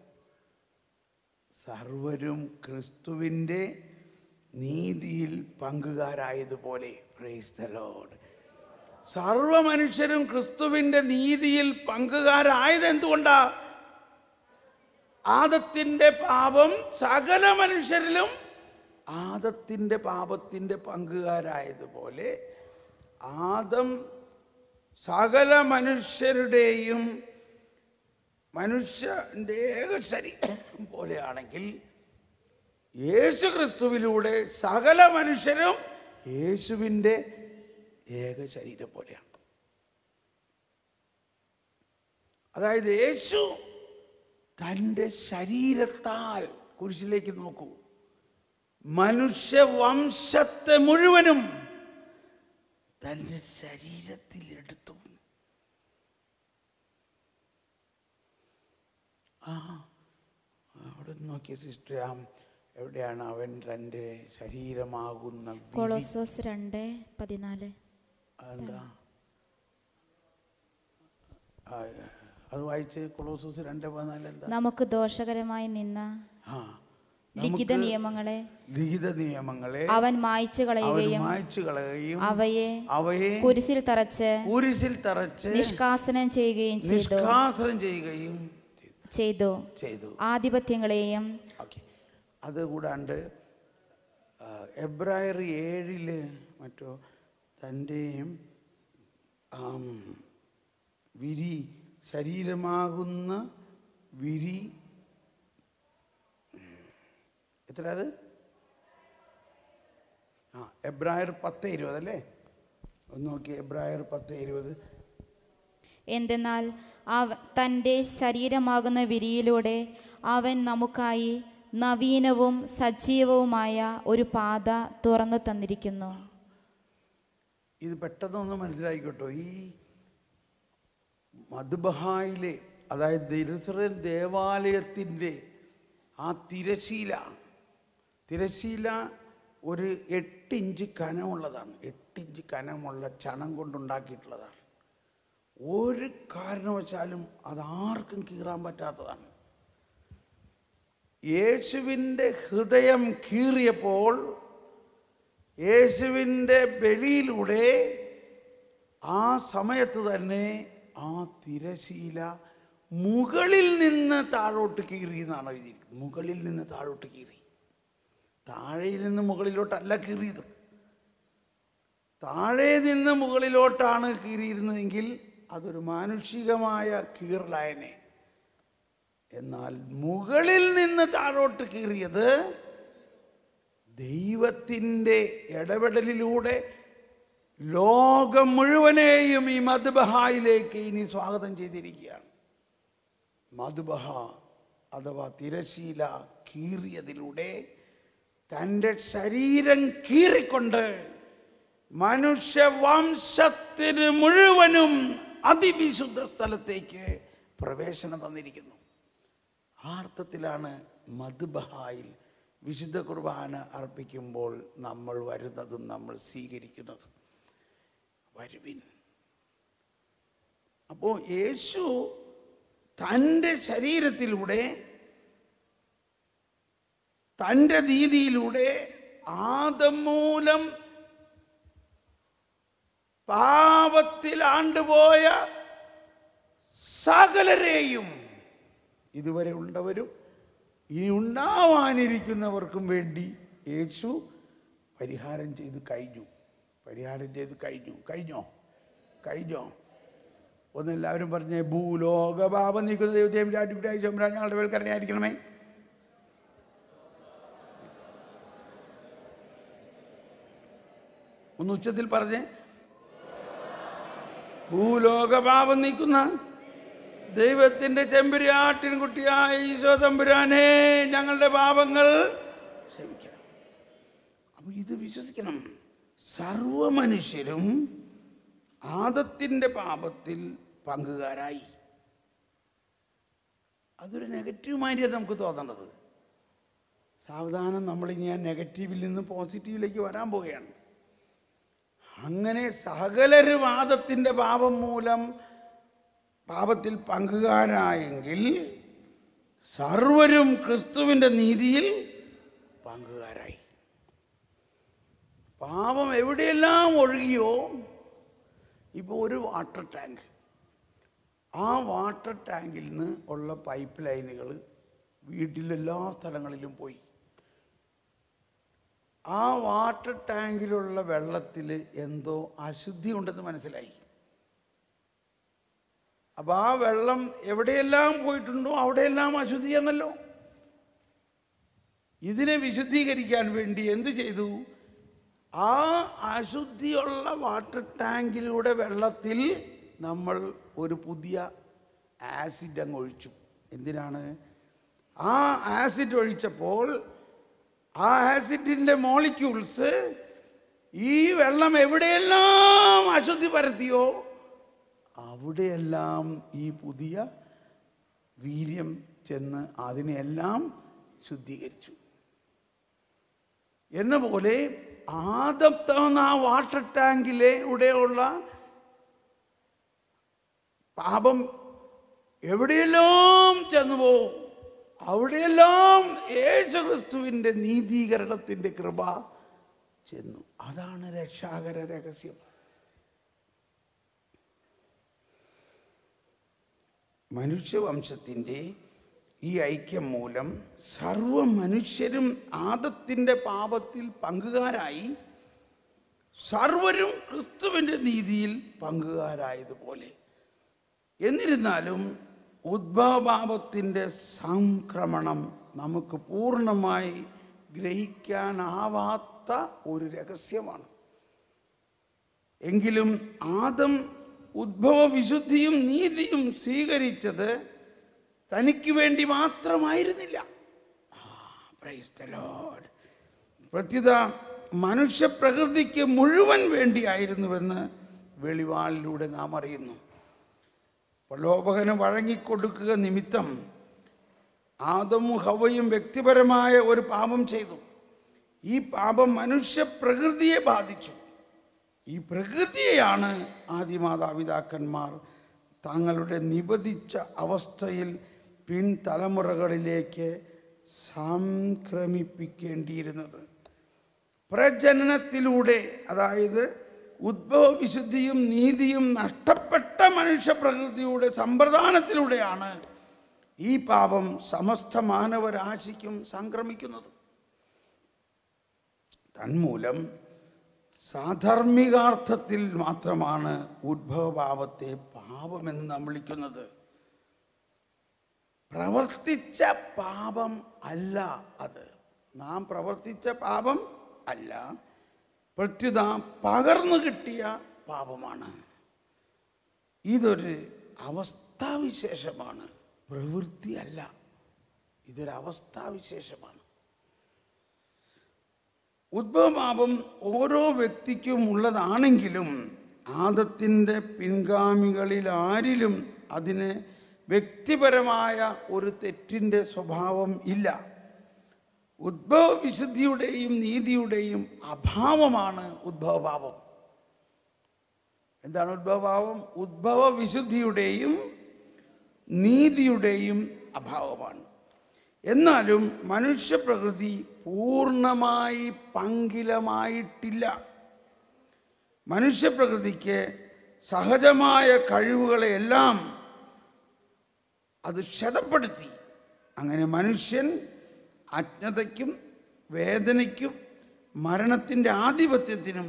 സർവരും ക്രിസ്തുവിൻ്റെ നീതിയിൽ പങ്കുകാരായതുപോലെ. Praise the lord. സർവമനുഷ്യരും ക്രിസ്തുവിൻ്റെ നീതിയിൽ പങ്കുകാരായത് എന്തുകൊണ്ടാ? ആദത്തിൻ്റെ പാപം സകല മനുഷ്യരിലും ആദത്തിൻ്റെ പാപത്തിൻ്റെ പങ്കുകാരായതുപോലെ ആദം സകല മനുഷ്യരുടെയും മനുഷ്യൻ്റെ ഏക ശരീരം പോലെയാണെങ്കിൽ യേശു ക്രിസ്തുവിലൂടെ സകല മനുഷ്യരും യേശുവിൻ്റെ ഏക ശരീരം പോലെയാണ്. അതായത് യേശു തൻ്റെ ശരീരത്താൽ, കുരിശിലേക്ക് നോക്കൂ, മനുഷ്യവംശത്തെ മുഴുവനും തൻ്റെ ശരീരത്തിലെടുത്തു. അവിടെ നോക്കിയ സിസ്റ്റർ, എവിടെയാണ് അവൻ തൻ്റെ ശരീരമാകുന്ന?
കൊളോസ്സോസ് 2:14.
അതെന്താ അത് വായിച്ച്? കൊളോസ്സോസ് 2:14 എന്താ?
നമുക്ക് ദോഷകരമായി നിന്ന ലിഖിത നിയമങ്ങളെ അവൻ മായ്ച്ചു കളയുകയും അവയെ കുരിശിൽ തറച്ച് നിഷ്കാസനം ചെയ്യുകയും ചെയ്തു. ആധിപത്യങ്ങളെയും.
അതുകൂടാണ്ട് എബ്രായർ 7 മറ്റോ തൻ്റെയും വിരി, ശരീരമാകുന്ന വിരി, എത്ര അത്? എബ്രായർ 10:20 അല്ലേ? ഒന്ന് നോക്കി. എബ്രായർ 10:20.
എന്തെന്നാൽ തൻ്റെ ശരീരമാകുന്ന വിരിയിലൂടെ അവൻ നമുക്കായി നവീനവും സജീവവുമായ ഒരു പാത തുറന്നു തന്നിരിക്കുന്നു.
ഇത് പെട്ടെന്നൊന്ന് മനസ്സിലായിക്കോട്ടോ. ഈ മദ്ബഹായിലെ, അതായത് ജെറുസലേം ദേവാലയത്തിൻ്റെ ആ തിരശീല ഒരു 8 ഇഞ്ച് കനമുള്ളതാണ്. 8 ഇഞ്ച് കനമുള്ള ചണം കൊണ്ടുണ്ടാക്കിയിട്ടുള്ളതാണ്. ഒരു കാരണവശാലും അതാർക്കും കീറാൻ പറ്റാത്തതാണ്. യേശുവിൻ്റെ ഹൃദയം കീറിയപ്പോൾ യേശുവിൻ്റെ ബലിയിലൂടെ ആ സമയത്ത് തന്നെ ആ തിരശീല മുകളിൽ നിന്ന് താഴോട്ട് കീറി എന്നാണ് എഴുതിയിരിക്കുന്നത്. മുകളിൽ നിന്ന് താഴോട്ട് കീറി. താഴെയിൽ നിന്ന് മുകളിലോട്ടല്ല കീറിയത്. താഴെ നിന്ന് മുകളിലോട്ടാണ് കീറിയിരുന്നതെങ്കിൽ അതൊരു മാനുഷികമായ കീറലായനെ. എന്നാൽ മുകളിൽ നിന്ന് താഴോട്ട് കീറിയത് ദൈവത്തിൻ്റെ ഇടപെടലിലൂടെ ലോകം മുഴുവനെയും ഈ മദ്ബഹായിലേക്ക് ഇനി സ്വാഗതം ചെയ്തിരിക്കുകയാണ്. മദ്ബഹ അഥവാ തിരശീല കീറിയതിലൂടെ തൻ്റെ ശരീരം കീറിക്കൊണ്ട് മനുഷ്യവംശത്തിന് മുഴുവനും അതിവിശുദ്ധ സ്ഥലത്തേക്ക് പ്രവേശനം തന്നിരിക്കുന്നു. ആ അർത്ഥത്തിലാണ് മദ്ബഹായിൽ വിശുദ്ധ കുർബാന അർപ്പിക്കുമ്പോൾ നമ്മൾ വരുന്നതും നമ്മൾ സ്വീകരിക്കുന്നതും. വരുവിൻ. അപ്പോൾ യേശു തൻ്റെ ശരീരത്തിലൂടെ തൻ്റെ നീതിയിലൂടെ ആദം മൂലം പാപത്തിൽ ആണ്ടുപോയ സകലരെയും, ഇതുവരെ ഉണ്ടവരും ഇനി ഉണ്ടാവാനിരിക്കുന്നവർക്കും വേണ്ടി യേശു പരിഹാരം ചെയ്ത് കഴിഞ്ഞു. കഴിഞ്ഞോ? ഒന്നെല്ലാവരും പറഞ്ഞേ, ഭൂലോക പാപം നീക്കുന്ന ദൈവത്തെയും ഞങ്ങളുടെ മേൽ കരുണയായിരിക്കണമേ. ഒന്ന് ഉച്ചത്തിൽ പറഞ്ഞേ, ഭൂലോക പാപം നീക്കുന്ന ദൈവത്തിൻ്റെ ചെമ്പുരാട്ടിൻകുട്ടിയായ ഈശോ തമ്പുരാനെ, ഞങ്ങളുടെ പാപങ്ങൾ ക്ഷമിക്കണം. അപ്പൊ ഇത് വിശ്വസിക്കണം. സർവ മനുഷ്യരും ആദത്തിൻ്റെ പാപത്തിൽ പങ്കുകാരായി. അതൊരു നെഗറ്റീവുമായിട്ട് നമുക്ക് തോന്നേണ്ടത്. സാവധാനം നമ്മളിനി ആ നെഗറ്റീവിൽ നിന്ന് പോസിറ്റീവിലേക്ക് വരാൻ പോവുകയാണ്. അങ്ങനെ സകലരും ആദത്തിൻ്റെ പാപം മൂലം പാപത്തിൽ പങ്കുകാരായെങ്കിൽ സർവരും ക്രിസ്തുവിൻ്റെ നീതിയിൽ പങ്കുകാരായി. പാപം എവിടെയെല്ലാം ഒഴുകിയോ, ഇപ്പോൾ ഒരു വാട്ടർ ടാങ്ക്, ആ വാട്ടർ ടാങ്കിൽ നിന്ന് ഉള്ള പൈപ്പ് ലൈനുകൾ വീട്ടിലെല്ലാ സ്ഥലങ്ങളിലും പോയി. ആ വാട്ടർ ടാങ്കിലുള്ള വെള്ളത്തിൽ എന്തോ അശുദ്ധി ഉണ്ടെന്ന് മനസ്സിലായി. അപ്പം ആ വെള്ളം എവിടെയെല്ലാം പോയിട്ടുണ്ടോ അവിടെയെല്ലാം അശുദ്ധിയാണല്ലോ. ഇതിനെ വിശുദ്ധീകരിക്കാൻ വേണ്ടി എന്ത് ചെയ്തു? ആ അശുദ്ധിയുള്ള വാട്ടർ ടാങ്കിലൂടെ വെള്ളത്തിൽ നമ്മൾ ഒരു പുതിയ ആസിഡ് അങ്ങ് ഒഴിച്ചു. എന്തിനാണ്? ആ ആസിഡ് ഒഴിച്ചപ്പോൾ ആ ആസിഡിൻ്റെ മോളിക്യൂൾസ് ഈ വെള്ളം എവിടെയെല്ലാം അശുദ്ധി പരത്തിയോ അവിടെയെല്ലാം ഈ പുതിയ വീര്യം ചെന്ന് അതിനെയെല്ലാം ശുദ്ധീകരിച്ചു. എന്നപോലെ ആദം ആ വാട്ടർ ടാങ്കിലൂടെയുള്ള പാപം എവിടെയെല്ലാം ചെന്നുപോകും അവിടെയെല്ലാം യേശുക്രിസ്തുവിൻ്റെ നീതീകരണത്തിൻ്റെ കൃപ ചെന്നു. അതാണ് രക്ഷാകര രഹസ്യം. മനുഷ്യവംശത്തിൻ്റെ ഈ ഐക്യം മൂലം സർവ മനുഷ്യരും ആദത്തിൻ്റെ പാപത്തിൽ പങ്കുകാരായി സർവരും ക്രിസ്തുവിൻ്റെ നീതിയിൽ പങ്കുകാരായതുപോലെ. എന്നിരുന്നാലും ഉദ്ഭവപാപത്തിൻ്റെ സംക്രമണം നമുക്ക് പൂർണ്ണമായി ഗ്രഹിക്കാനാവാത്ത ഒരു രഹസ്യമാണ്. എങ്കിലും ആദം ഉദ്ഭവ വിശുദ്ധിയും നീതിയും സ്വീകരിച്ചത് തനിക്ക് വേണ്ടി മാത്രമായിരുന്നില്ല. Praise the lord. പ്രത്യുത മനുഷ്യപ്രകൃതിക്ക് മുഴുവൻ വേണ്ടിയായിരുന്നുവെന്ന് വെളിവാളിലൂടെ നാം അറിയുന്നു. പ്രലോഭകന് വഴങ്ങിക്കൊടുക്കുക നിമിത്തം ആദമും ഹവ്വയും വ്യക്തിപരമായ ഒരു പാപം ചെയ്തു. ഈ പാപം മനുഷ്യപ്രകൃതിയെ ബാധിച്ചു. ഈ പ്രകൃതിയെയാണ് ആദിമാതാപിതാക്കന്മാർ തങ്ങളുടെ നിബന്ധിച്ച അവസ്ഥയിൽ പിൻതലമുറകളിലേക്ക് സംക്രമിപ്പിക്കേണ്ടിയിരുന്നത്. പ്രജനനത്തിലൂടെ, അതായത് ഉദ്ഭവവിശുദ്ധിയും നീതിയും നഷ്ടപ്പെട്ട മനുഷ്യപ്രകൃതിയുടെ സമ്പ്രദാനത്തിലൂടെയാണ് ഈ പാപം സമസ്ത മാനവരാശിക്കും സംക്രമിക്കുന്നത്. തന്മൂലം സാധർമ്മികാർത്ഥത്തിൽ മാത്രമാണ് ഉദ്ഭവപാപത്തെ പാപമെന്ന് നാം വിളിക്കുന്നത്. പ്രവർത്തിച്ച പാപം അല്ല അത്. നാം പ്രവർത്തിച്ച പാപം അല്ല, പ്രത്യുത പകർന്നു കിട്ടിയ പാപമാണ്. ഇതൊരു അവസ്ഥാവിശേഷമാണ്, പ്രവൃത്തിയല്ല. ഇതൊരു അവസ്ഥാവിശേഷമാണ്. ഉദ്ഭവപാപം ഓരോ വ്യക്തിക്കും ഉള്ളതാണെങ്കിലും ആദത്തിൻ്റെ പിൻഗാമികളിൽ ആരിലും അതിന് വ്യക്തിപരമായ ഒരു തെറ്റിൻ്റെ സ്വഭാവം ഇല്ല. ഉദ്ഭവവിശുദ്ധിയുടെയും നീതിയുടെയും അഭാവമാണ് ഉദ്ഭവപാപം. എന്താണ് ഉദ്ഭവപാപം? ഉദ്ഭവവിശുദ്ധിയുടെയും നീതിയുടെയും അഭാവമാണ്. എന്നാലും മനുഷ്യപ്രകൃതി പൂർണ്ണമായി പങ്കിലമായിട്ടില്ല. മനുഷ്യപ്രകൃതിക്ക് സഹജമായ കഴിവുകളെയെല്ലാം അത് ക്ഷതപ്പെടുത്തി. അങ്ങനെ മനുഷ്യൻ അജ്ഞതയ്ക്കും വേദനയ്ക്കും മരണത്തിൻ്റെ ആധിപത്യത്തിനും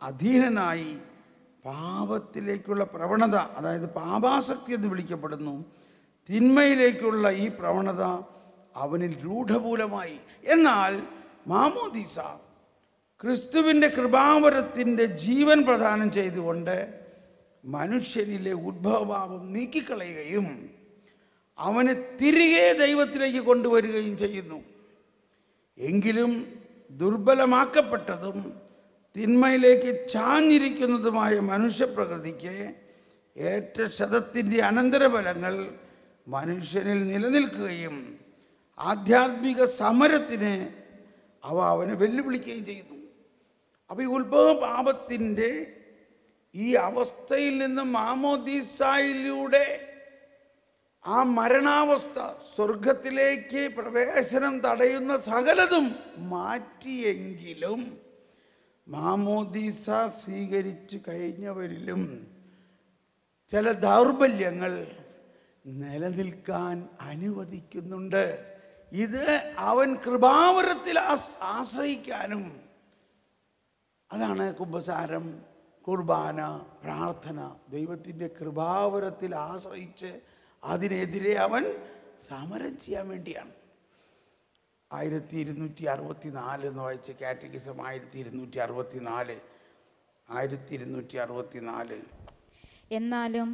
അധീനനായി പാപത്തിലേക്കുള്ള പ്രവണത, അതായത് പാപാസക്തി എന്ന് വിളിക്കപ്പെടുന്നു, തിന്മയിലേക്കുള്ള ഈ പ്രവണത അവനിൽ രൂഢമൂലമായി. എന്നാൽ മാമോദീസ ക്രിസ്തുവിൻ്റെ കൃപാവരത്തിൻ്റെ ജീവൻ പ്രദാനം ചെയ്തുകൊണ്ട് മനുഷ്യനിലെ ഉദ്ഭവഭാവം നീക്കിക്കളയുകയും അവനെ തിരികെ ദൈവത്തിലേക്ക് കൊണ്ടുവരികയും ചെയ്യുന്നു. എങ്കിലും ദുർബലമാക്കപ്പെട്ടതും തിന്മയിലേക്ക് ചാഞ്ഞിരിക്കുന്നതുമായ മനുഷ്യപ്രകൃതിക്ക് ഏറ്റ ശതത്തിൻ്റെ അനന്തരഫലങ്ങൾ മനുഷ്യനിൽ നിലനിൽക്കുകയും ആധ്യാത്മിക സമരത്തിന് അവനെ വെല്ലുവിളിക്കുകയും ചെയ്യുന്നു. അപ്പോൾ ഈ ഉത്ഭവ പാപത്തിൻ്റെ ഈ അവസ്ഥയിൽ നിന്ന് മാമോദീസായിലൂടെ ആ മരണാവസ്ഥ, സ്വർഗത്തിലേക്ക് പ്രവേശനം തടയുന്ന സകലതും മാറ്റിയെങ്കിലും മാമോദീസ സ്വീകരിച്ചു കഴിഞ്ഞവരിലും ചില ദൗർബല്യങ്ങൾ നിലനിൽക്കാൻ അനുവദിക്കുന്നുണ്ട്. ഇത് അവൻ കൃപാവരത്തിൽ ആശ്രയിക്കാനും, അതാണ് കുമ്പസാരം, കുർബാന, പ്രാർത്ഥന, ദൈവത്തിൻ്റെ കൃപാവരത്തിൽ ആശ്രയിച്ച് അതിനെതിരെ അവൻ സമരം ചെയ്യാൻ വേണ്ടിയാണ്. 1264 എന്ന് വായിച്ച കാറ്റഗിസം 1264.
എന്നാലും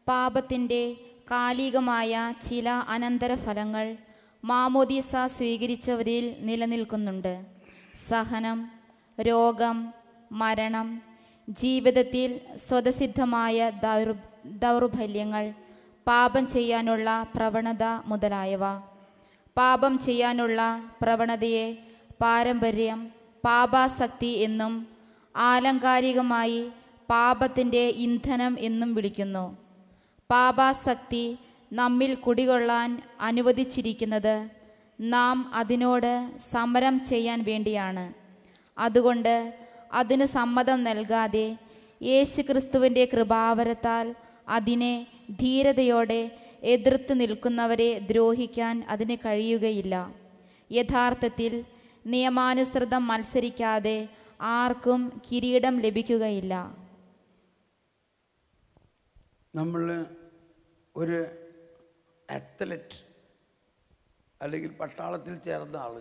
പാപത്തിൻ്റെ കാലികമായ ചില അനന്തരഫലങ്ങൾ മാമോദീസ സ്വീകരിച്ചവരിൽ നിലനിൽക്കുന്നുണ്ട്. സഹനം, രോഗം, മരണം, ജീവിതത്തിൽ സ്വതസിദ്ധമായ ദൗർബല്യങ്ങൾ, പാപം ചെയ്യാനുള്ള പ്രവണത മുതലായവ. പാപം ചെയ്യാനുള്ള പ്രവണതയെ പാരമ്പര്യം, പാപാസക്തി എന്നും ആലങ്കാരികമായി പാപത്തിൻ്റെ ഇന്ധനം എന്നും വിളിക്കുന്നു. പാപാസക്തി നമ്മിൽ കുടികൊള്ളാൻ അനുവദിച്ചിരിക്കുന്നത് നാം അതിനോട് സമരം ചെയ്യാൻ വേണ്ടിയാണ്. അതുകൊണ്ട് അതിന് സമ്മതം നൽകാതെ യേശുക്രിസ്തുവിൻ്റെ കൃപാവരത്താൽ അതിനെ ധീരതയോടെ എതിർത്ത് നിൽക്കുന്നവരെ ദ്രോഹിക്കാൻ അതിന് കഴിയുകയില്ല. യഥാർത്ഥത്തിൽ നിയമാനുസൃതം മത്സരിക്കാതെ ആർക്കും കിരീടം ലഭിക്കുകയില്ല.
നമ്മൾ ഒരു അത്ലറ്റ് അല്ലെങ്കിൽ പട്ടാളത്തിൽ ചേർന്ന ആൾ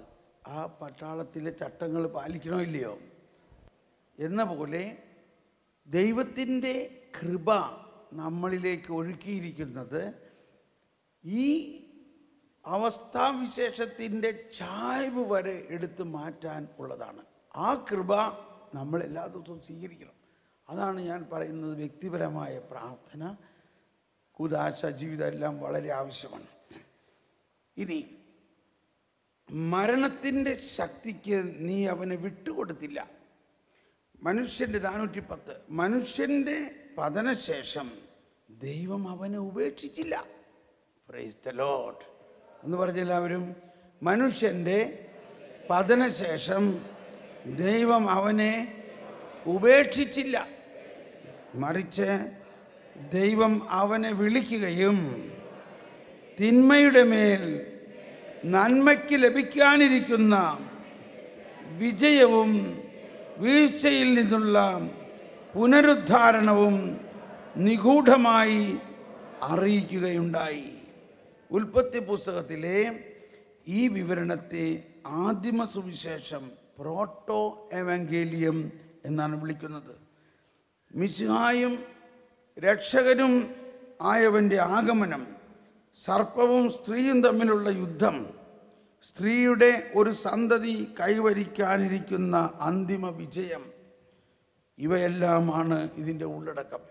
ആ പട്ടാളത്തിലെ ചട്ടങ്ങൾ പാലിക്കണോ ഇല്ലയോ എന്ന പോലെ ദൈവത്തിൻ്റെ കൃപ നമ്മളിലേക്ക് ഒഴുക്കിയിരിക്കുന്നത് ഈ അവസ്ഥാവിശേഷത്തിൻ്റെ ചായ്വ് വരെ എടുത്തു മാറ്റാൻ ഉള്ളതാണ്. ആ കൃപ നമ്മൾ എല്ലാ ദിവസവും സ്വീകരിക്കണം. അതാണ് ഞാൻ പറയുന്നത്, വ്യക്തിപരമായ പ്രാർത്ഥന, കൂദാശ ജീവിതം എല്ലാം വളരെ ആവശ്യമാണ്. ഇനി മരണത്തിൻ്റെ ശക്തിക്ക് നീ അവനെ വിട്ടുകൊടുത്തില്ല. മനുഷ്യൻ്റെ 410 മനുഷ്യൻ്റെ പതനശേഷം ദൈവം അവനെ ഉപേക്ഷിച്ചില്ല. പ്രൈസ് ദ ലോർഡ് എന്ന് പറഞ്ഞ എല്ലാവരും, മനുഷ്യൻ്റെ പതനശേഷം ദൈവം അവനെ ഉപേക്ഷിച്ചില്ല, മറിച്ച് ദൈവം അവനെ വിളിക്കുകയും തിന്മയുടെ മേൽ നന്മയ്ക്ക് ലഭിക്കാനിരിക്കുന്ന വിജയവും വീഴ്ചയിൽ നിന്നുള്ള പുനരുദ്ധാരണവും നിഗൂഢമായി അറിയിക്കുകയുണ്ടായി. ഉൽപ്പത്തി പുസ്തകത്തിലെ ഈ വിവരണത്തെ ആദിമ സുവിശേഷം പ്രോട്ടോ എവങ്കേലിയം എന്നാണ് വിളിക്കുന്നത്. മിശിഹായും രക്ഷകനും ആയവൻ്റെ ആഗമനം, സർപ്പവും സ്ത്രീയും തമ്മിലുള്ള യുദ്ധം, സ്ത്രീയുടെ ഒരു സന്തതി കൈവരിക്കാനിരിക്കുന്ന അന്തിമ വിജയം, ഇവയെല്ലാമാണ് ഇതിൻ്റെ ഉള്ളടക്കം.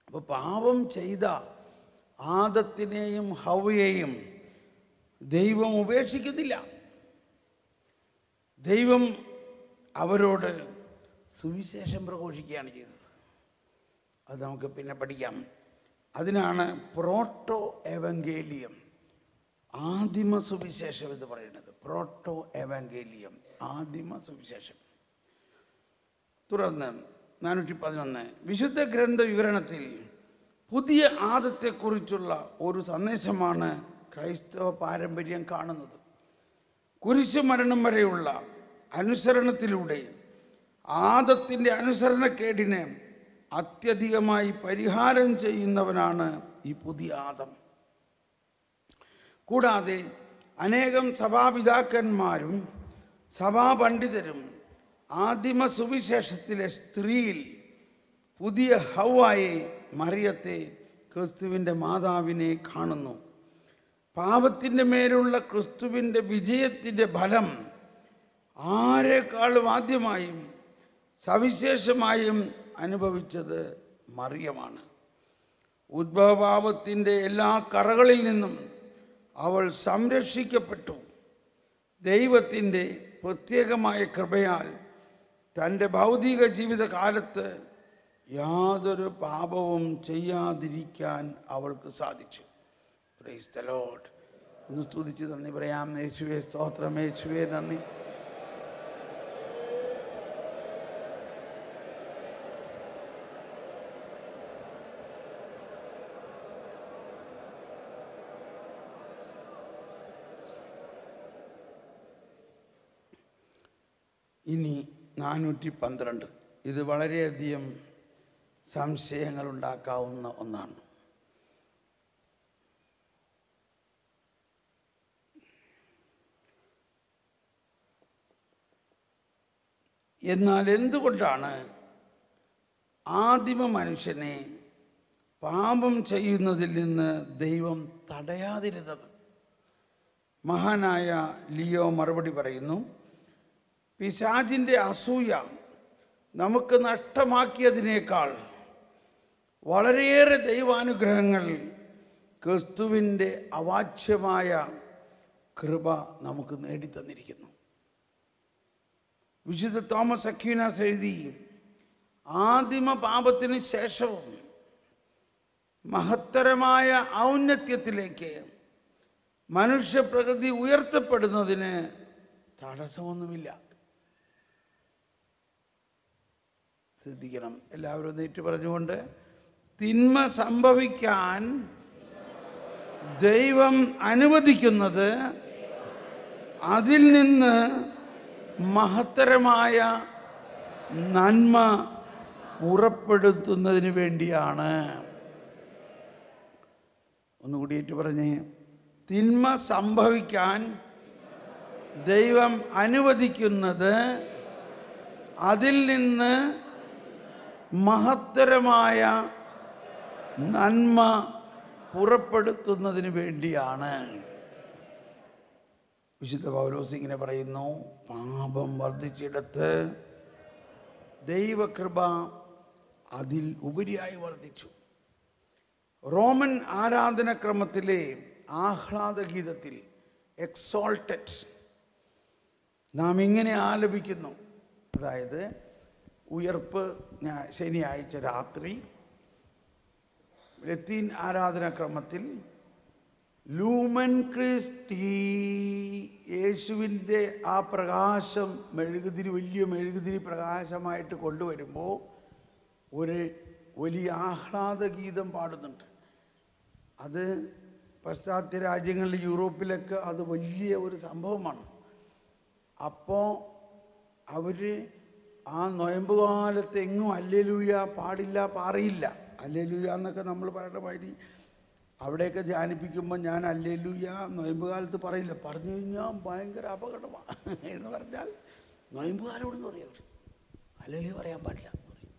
അപ്പോൾ പാപം ചെയ്ത ആദത്തിനെയും ഹവ്വയെയും ദൈവം ഉപേക്ഷിക്കുന്നില്ല. ദൈവം അവരോട് സുവിശേഷം പ്രഘോഷിക്കുകയാണ് ചെയ്തത്. അത് നമുക്ക് പിന്നെ പഠിക്കാം. അതിനാണ് പ്രോട്ടോ എവങ്കേലിയം, ആദിമ സുവിശേഷം എന്ന് പറയുന്നത്. പ്രോട്ടോ എവങ്കേലിയം, ആദിമ സുവിശേഷം. തുടർന്ന് 411 വിശുദ്ധ ഗ്രന്ഥ വിവരണത്തിൽ പുതിയ ആദത്തെക്കുറിച്ചുള്ള ഒരു സന്ദേശമാണ് ക്രൈസ്തവ പാരമ്പര്യം കാണുന്നത്. കുരിശുമരണം വരെയുള്ള അനുസരണത്തിലൂടെ ആദത്തിൻ്റെ അനുസരണക്കേടിന് അത്യധികമായി പരിഹാരം ചെയ്യുന്നവനാണ് ഈ പുതിയ ആദം. കൂടാതെ അനേകം സഭാപിതാക്കന്മാരും സഭാപണ്ഡിതരും ആദിമ സുവിശേഷത്തിലെ സ്ത്രീയിൽ പുതിയ ഹവ്വായെ, മറിയത്തെ, ക്രിസ്തുവിൻ്റെ മാതാവിനെ കാണുന്നു. പാപത്തിൻ്റെ മേലുള്ള ക്രിസ്തുവിൻ്റെ വിജയത്തിൻ്റെ ഫലം ആരെക്കാളും ആദ്യമായും സവിശേഷമായും അനുഭവിച്ചത് മറിയമാണ്. ഉദ്ഭവപാപത്തിൻ്റെ എല്ലാ കറകളിൽ നിന്നും അവൾ സംരക്ഷിക്കപ്പെട്ടു. ദൈവത്തിൻ്റെ പ്രത്യേകമായ കൃപയാൽ തൻ്റെ ഭൗതിക ജീവിതകാലത്ത് യാതൊരു പാപവും ചെയ്യാതിരിക്കാൻ അവൾക്ക് സാധിച്ചു. Price the Lord. ഒന്ന് സ്തുതിച്ച് നന്ദി പറയാം. യേശുവേ സ്തോത്രം, യേശുവേ നന്ദി. ഇനി 412. ഇത് വളരെയധികം സംശയങ്ങളുണ്ടാക്കാവുന്ന ഒന്നാണ്. എന്നാൽ എന്തുകൊണ്ടാണ് ആദിമ മനുഷ്യനെ പാപം ചെയ്യുന്നതിൽ നിന്ന് ദൈവം തടയാതിരുന്നത്? മഹാനായ ലിയോ മറുപടി പറയുന്നു, പിശാചിൻ്റെ അസൂയ നമുക്ക് നഷ്ടമാക്കിയതിനേക്കാൾ വളരെയേറെ ദൈവാനുഗ്രഹങ്ങൾ ക്രിസ്തുവിൻ്റെ അവാച്യമായ കൃപ നമുക്ക് നേടിത്തന്നിരിക്കുന്നു. വിശുദ്ധ തോമസ് അക്വീനാസ് എഴുതി, ആദിമ പാപത്തിന് ശേഷവും മഹത്തരമായ ഔന്നത്യത്തിലേക്ക് മനുഷ്യപ്രകൃതി ഉയർത്തപ്പെടുന്നതിന് തടസ്സമൊന്നുമില്ല. ശ്രദ്ധിക്കണം, എല്ലാവരും നേരിട്ട് പറഞ്ഞുകൊണ്ട്, തിന്മ സംഭവിക്കാൻ ദൈവം അനുവദിക്കുന്നത് അതിൽ നിന്ന് മഹത്തരമായ നന്മ പുറപ്പെടുത്തുന്നതിന് വേണ്ടിയാണ്. ഒന്നുകൂടിയിട്ട് പറഞ്ഞേ, തിന്മ സംഭവിക്കാൻ ദൈവം അനുവദിക്കുന്നത് അതിൽ നിന്ന് മഹത്തരമായ നന്മ പുറപ്പെടുത്തുന്നതിന് വേണ്ടിയാണ്. വിശുദ്ധ പൗലോസ് ഇങ്ങനെ പറയുന്നു, പാപം വർദ്ധിച്ചിടത്ത് ദൈവകൃപ അതിൽ ഉപരിയായി വർദ്ധിച്ചു. റോമൻ ആരാധനക്രമത്തിലെ ആഹ്ലാദഗീതത്തിൽ എക്സോൾട്ടഡ് നാം ഇങ്ങനെ ആലപിക്കുന്നു. അതായത് ഉയർപ്പ് ശനിയാഴ്ച രാത്രി ലത്തീൻ ആരാധനാക്രമത്തിൽ ലൂമൻ ക്രിസ്റ്റി, യേശുവിൻ്റെ ആ പ്രകാശം മെഴുകുതിരി, വലിയ മെഴുകുതിരി പ്രകാശമായിട്ട് കൊണ്ടുവരുമ്പോൾ ഒരു വലിയ ആഹ്ലാദഗീതം പാടുന്നുണ്ട്. അത് പാശ്ചാത്യ രാജ്യങ്ങളിൽ, യൂറോപ്പിലൊക്കെ അത് വലിയ ഒരു സംഭവമാണ്. അപ്പോൾ അവർ ആ നൊയമ്പ് കാലത്ത് എങ്ങും ഹല്ലേലൂയ പാടില്ല, പറയില്ല. ഹല്ലേലൂയ എന്നൊക്കെ നമ്മൾ പറയുന്ന മാതിരി അവിടെയൊക്കെ ധ്യാനിപ്പിക്കുമ്പോൾ ഞാൻ ഹല്ലേലൂയ നൊയമ്പ് കാലത്ത് പറയില്ല. പറഞ്ഞു കഴിഞ്ഞാൽ ഭയങ്കര അപകടമാണ്. എന്ന് പറഞ്ഞാൽ നൊയമ്പ് കാലോടെന്ന് പറയാം, ഹല്ലേലൂയ പറയാൻ പാടില്ല എന്ന് പറയും.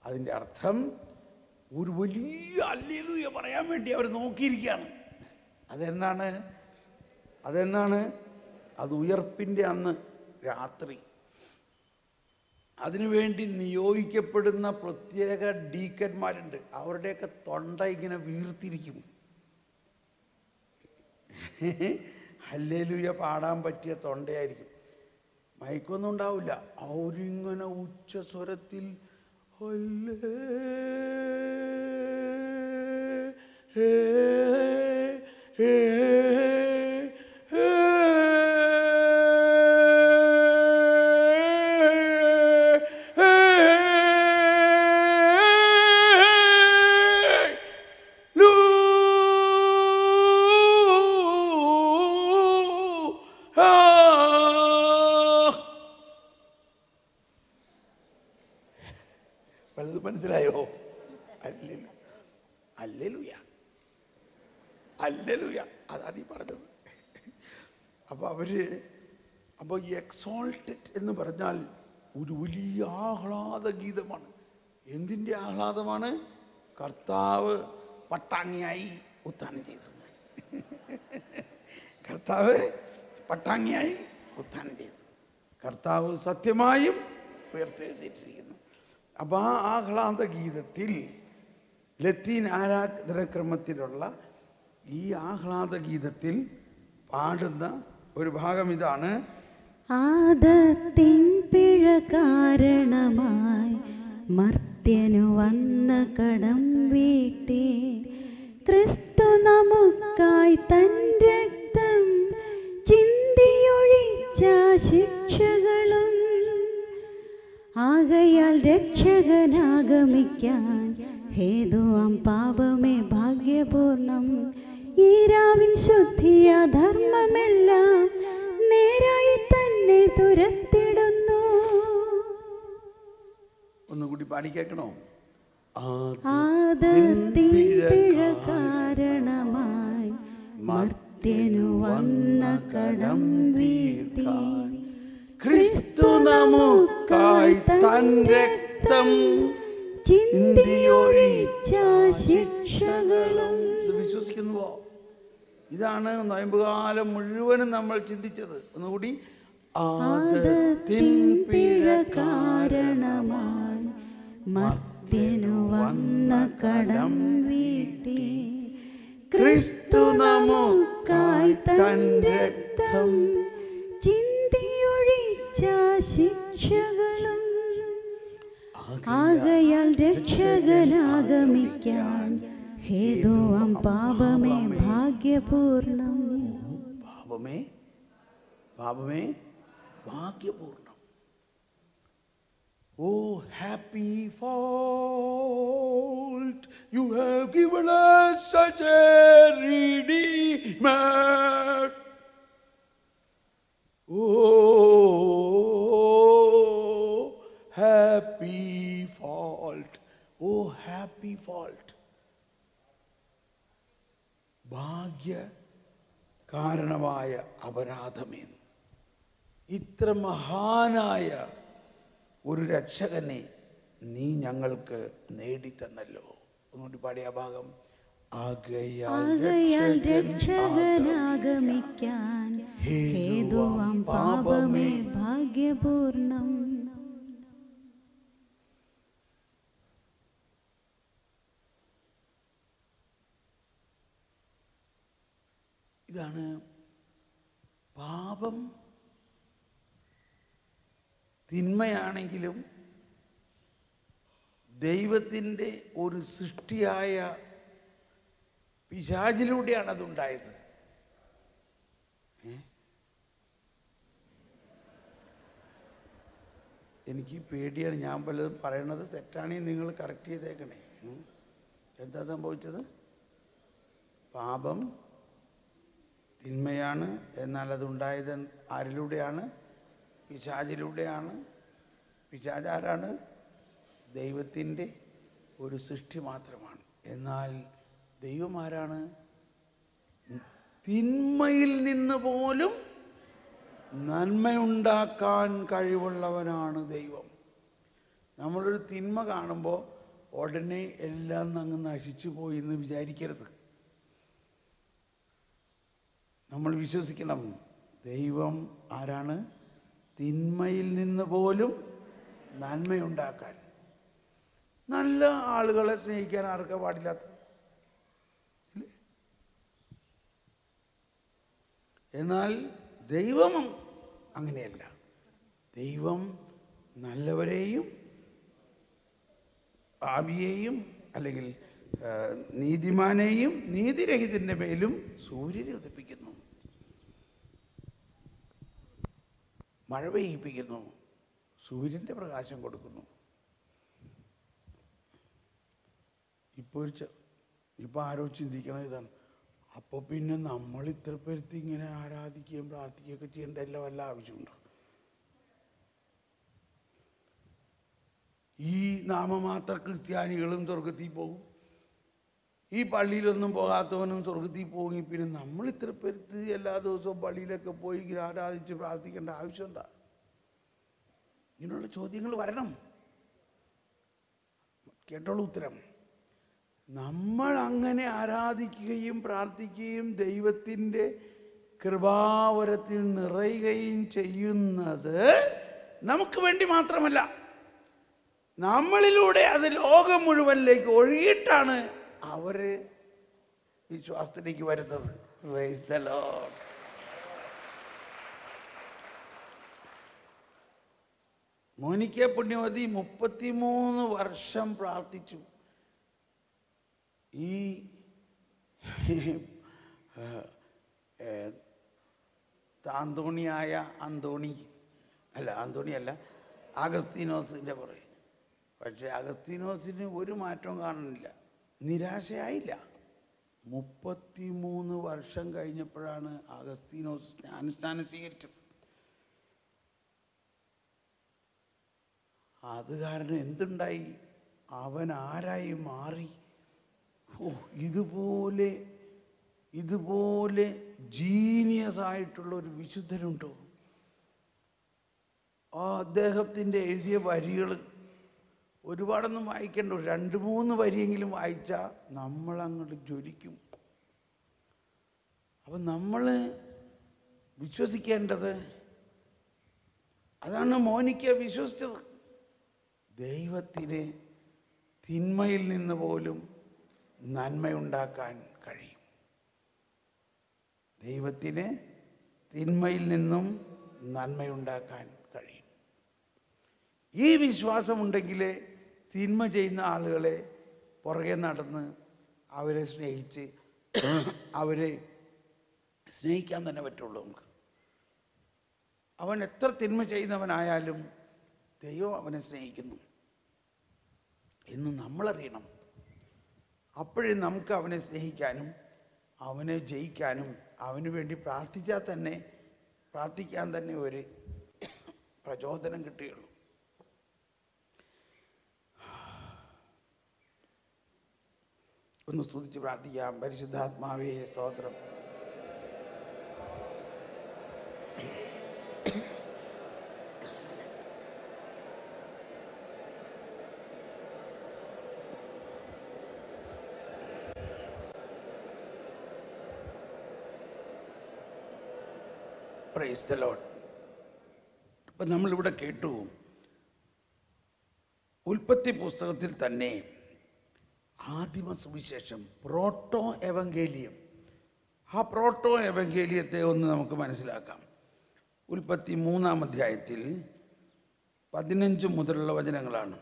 അതിൻ്റെ അർത്ഥം ഒരു വലിയ ഹല്ലേലൂയ പറയാൻ വേണ്ടി അവർ നോക്കിയിരിക്കുകയാണ്. അതെന്നാണ് അത് ഉയർപ്പിൻ്റെ അന്ന് രാത്രി അതിനുവേണ്ടി നിയോഗിക്കപ്പെടുന്ന പ്രത്യേക ഡീക്കന്മാരുണ്ട്. അവരുടെയൊക്കെ തൊണ്ട ഇങ്ങനെ വീർത്തിരിക്കും. ഹല്ലേലൂയ പാടാൻ പറ്റിയ തൊണ്ടയായിരിക്കും. മയക്കൊന്നും ഉണ്ടാവില്ല. അവരിങ്ങനെ ഉച്ചസ്വരത്തിൽ പലതും മനസ്സിലായോ? ഹല്ലേലൂയ, ഹല്ലേലൂയ, അതാണ് ഈ പറഞ്ഞത്. അപ്പോൾ ഈ എക്സോൾട്ടഡ് എന്ന് പറഞ്ഞാൽ ഒരു വലിയ ആഹ്ലാദ ഗീതമാണ്. എന്തിൻ്റെ ആഹ്ലാദമാണ്? കർത്താവ് പട്ടാങ്ങിയായി ഉത്ഥാനം ചെയ്തു. കർത്താവ് പട്ടാങ്ങിയായി ഉത്ഥാനം ചെയ്തു. കർത്താവ് സത്യമായും ഉയർത്തെഴുന്നേറ്റിരിക്കുന്നു. അപ്പോൾ ആ ആഹ്ലാദ ഗീതത്തിൽ, ലത്തീൻ ആരാധനക്രമത്തിലുള്ള ഈ ആഹ്ലാദ ഗീതത്തിൽ പാടുന്ന ഒരു ഭാഗം ഇതാണ്.
ആദത്തിൻ പിഴ കാരണമായി മർത്യനു വന്ന കടം വീട്ടി ക്രിസ്തു നമുക്കായി തൻ രക്തം ചിന്തിയൊഴിച്ച ശിക്ഷകളും ആകയാൽ രക്ഷകനാഗമിക്കാൻ ഹേതുവാം പാപമേ ഭാഗ്യപൂർണം ഈ രാവിൻ ശുദ്ധിയ ധർമ്മമെല്ലാം നേരായി തന്നെ തുരത്തിടുന്നു.
ഒന്നുകൂടി പാടി കേൾക്കണോ?
ആദത്തിൻ പിഴ കാരണമായി മർത്യനു വന്ന കടം വീട്ടി
ക്രിസ്തു നമുക്കായി തൻ രക്തം ചിന്തിയൊഴിച്ച ശിക്ഷകളും. ഇത് വിശ്വസിക്കുന്നുവോ? ഇതാണ് നൊയമ്പുകാലം മുഴുവനും നമ്മൾ ചിന്തിച്ചത്. ഒന്നുകൂടി, ആദത്തിൻ പിഴ കാരണമായി മർത്യനു വന്ന കടം വീട്ടി ക്രിസ്തു നമുക്കായി തൻ രക്തം ചിന്തിയൊഴിച്ച ശിക്ഷകളും ആകയാൽ രക്ഷകനാഗമിക്കാൻ ഹേതുവാം പാപമേ ഭാഗ്യപൂർണം. പാപമേ ഭാഗ്യപൂർണം. Oh, happy fault, you have given us such a redeemer. Oh, happy fault. Oh, happy fault. ഭാഗ്യ കാരണമായ അപരാധമേ, ഇത്ര മഹാനായ ഒരു രക്ഷകനെ നീ ഞങ്ങൾക്ക് നേടിത്തന്നല്ലോ. ഒന്നുകൂടി പാടിയ ഭാഗം.
ആകയാൽ രക്ഷകനാഗമിക്കാൻ ഹേതുവാം പാപമേ ഭാഗ്യപൂർണം.
ഇതാണ് പാപം. തിന്മയാണെങ്കിലും ദൈവത്തിൻ്റെ ഒരു സൃഷ്ടിയായ പിശാചിലൂടെയാണ് അതുണ്ടായത്. എനിക്ക് പേടിയാണ്, ഞാൻ പലതും പറയണത് തെറ്റാണെങ്കിൽ നിങ്ങൾ കറക്റ്റ് ചെയ്തേക്കണേ. എന്താ സംഭവിച്ചത്? പാപം തിന്മയാണ്. എന്നാൽ അതുണ്ടായത് ആരിലൂടെയാണ്? പിശാചിലൂടെയാണ്. പിശാച് ആരാണ്? ദൈവത്തിൻ്റെ ഒരു സൃഷ്ടി മാത്രമാണ്. എന്നാൽ ദൈവം ആരാണ്? തിന്മയിൽ നിന്ന് പോലും നന്മയുണ്ടാക്കാൻ കഴിവുള്ളവനാണ് ദൈവം. നമ്മളൊരു തിന്മ കാണുമ്പോൾ ഉടനെ എല്ലാം അങ്ങ് നശിച്ചു പോയി എന്ന് വിചാരിക്കരുത്. നമ്മൾ വിശ്വസിക്കണം, ദൈവം ആരാണ്? തിന്മയിൽ നിന്ന് പോലും നന്മയുണ്ടാക്കാൻ. നല്ല ആളുകളെ സ്നേഹിക്കാൻ ആർക്കാ പാടില്ലാത്തത്? എന്നാൽ ദൈവം അങ്ങനെയല്ല. ദൈവം നല്ലവരെയും പാപിയെയും അല്ലെങ്കിൽ നീതിമാനെയും നീതിരഹിതന്റെ മേലും സൂര്യനെ ഉദിപ്പിക്കുന്നു, മഴ പെയ്യിപ്പിക്കുന്നു, സൂര്യൻ്റെ പ്രകാശം കൊടുക്കുന്നു. ഇപ്പോൾ ആരോ ചിന്തിക്കണം ഇതാണ്, അപ്പോൾ പിന്നെ നമ്മൾ ഇത്ര പേരുത്തി ഇങ്ങനെ ആരാധിക്കുകയും പ്രാർത്ഥിക്കുകയൊക്കെ ചെയ്യേണ്ട എല്ലാം വല്ല ആവശ്യമുണ്ടോ? ഈ നാമമാത്ര ക്രിസ്ത്യാനികളും സ്വർഗത്തിൽ പോകും, ഈ പള്ളിയിലൊന്നും പോകാത്തവനും സ്വർഗത്തിൽ പോകും. പിന്നെ നമ്മൾ ഇത്ര പേരുത്ത് എല്ലാ ദിവസവും പള്ളിയിലൊക്കെ പോയി ഇങ്ങനെ ആരാധിച്ച് പ്രാർത്ഥിക്കേണ്ട ആവശ്യം എന്താ? ഇങ്ങനെയുള്ള ചോദ്യങ്ങൾ വരണം. കേട്ടോളൂ ഉത്തരം. നമ്മൾ അങ്ങനെ ആരാധിക്കുകയും പ്രാർത്ഥിക്കുകയും ദൈവത്തിൻ്റെ കൃപാവരത്തിൽ നിറയുകയും ചെയ്യുന്നത് നമുക്ക് വേണ്ടി മാത്രമല്ല, നമ്മളിലൂടെ അത് ലോകം മുഴുവനിലേക്ക് ഒഴുകിയിട്ടാണ് അവര് വിശ്വാസത്തിലേക്ക് വരുന്നത്. Price the Lord. മോനിക്ക പുണ്യവതി 33 വർഷം പ്രാർത്ഥിച്ചു. ഈ താന്തോണിയായ അന്തോണിയല്ല അഗസ്തീനോസിൻ്റെ പുറകെ. പക്ഷെ അഗസ്തീനോസിന് ഒരു മാറ്റവും കാണുന്നില്ല, നിരാശയായില്ല. 33 വർഷം കഴിഞ്ഞപ്പോഴാണ് അഗസ്തീനോസ് ജ്ഞാനസ്നാനം സ്വീകരിച്ചത്. അത് കാരണം എന്തുണ്ടായി? അവൻ ആരായി മാറി? ഇതുപോലെ ജീനിയസ് ആയിട്ടുള്ള ഒരു വിശുദ്ധനുണ്ടോ? അദ്ദേഹത്തിൻ്റെ എഴുതിയ വരികൾ ഒരുപാടൊന്നും വായിക്കണ്ട, 2-3 വരിയെങ്കിലും വായിച്ചാൽ നമ്മളങ്ങോട്ട് ജ്വലിക്കും. അപ്പം നമ്മൾ വിശ്വസിക്കേണ്ടത് അതാണ്. മോനിക്ക വിശ്വസിച്ചത് ദൈവത്തിന് തിന്മയിൽ നിന്ന് പോലും നന്മയുണ്ടാക്കാൻ കഴിയും. ദൈവത്തിന് തിന്മയിൽ നിന്നും നന്മയുണ്ടാക്കാൻ കഴിയും. ഈ വിശ്വാസമുണ്ടെങ്കിലേ തിന്മ ചെയ്യുന്ന ആളുകളെ പുറകെ നടന്ന് അവരെ സ്നേഹിച്ച് അവരെ സ്നേഹിക്കാൻ തന്നെ പറ്റുള്ളൂ നമുക്ക്. അവൻ എത്ര തിന്മ ചെയ്യുന്നവനായാലും ദൈവം അവനെ സ്നേഹിക്കുന്നു എന്ന് നമ്മളറിയണം. അപ്പോഴേ നമുക്ക് അവനെ സ്നേഹിക്കാനും അവനെ ജയിക്കാനും അവന് വേണ്ടി പ്രാർത്ഥിക്കാൻ തന്നെ ഒരു പ്രചോദനം കിട്ടുകയുള്ളൂ. ഒന്ന് സ്തുതിച്ച് പ്രാർത്ഥിക്കാം. പരിശുദ്ധാത്മാവേ സ്തോത്രം. Price the Lord. ഇപ്പം നമ്മളിവിടെ കേട്ടു, ഉൽപ്പത്തി പുസ്തകത്തിൽ തന്നെ ആദിമ സുവിശേഷം, പ്രോട്ടോ എവങ്കേലിയം. ആ പ്രോട്ടോ എവങ്കേലിയത്തെ ഒന്ന് നമുക്ക് മനസ്സിലാക്കാം. ഉൽപ്പത്തി 3-ാം അധ്യായത്തിൽ 15 മുതലുള്ള വചനങ്ങളാണ്.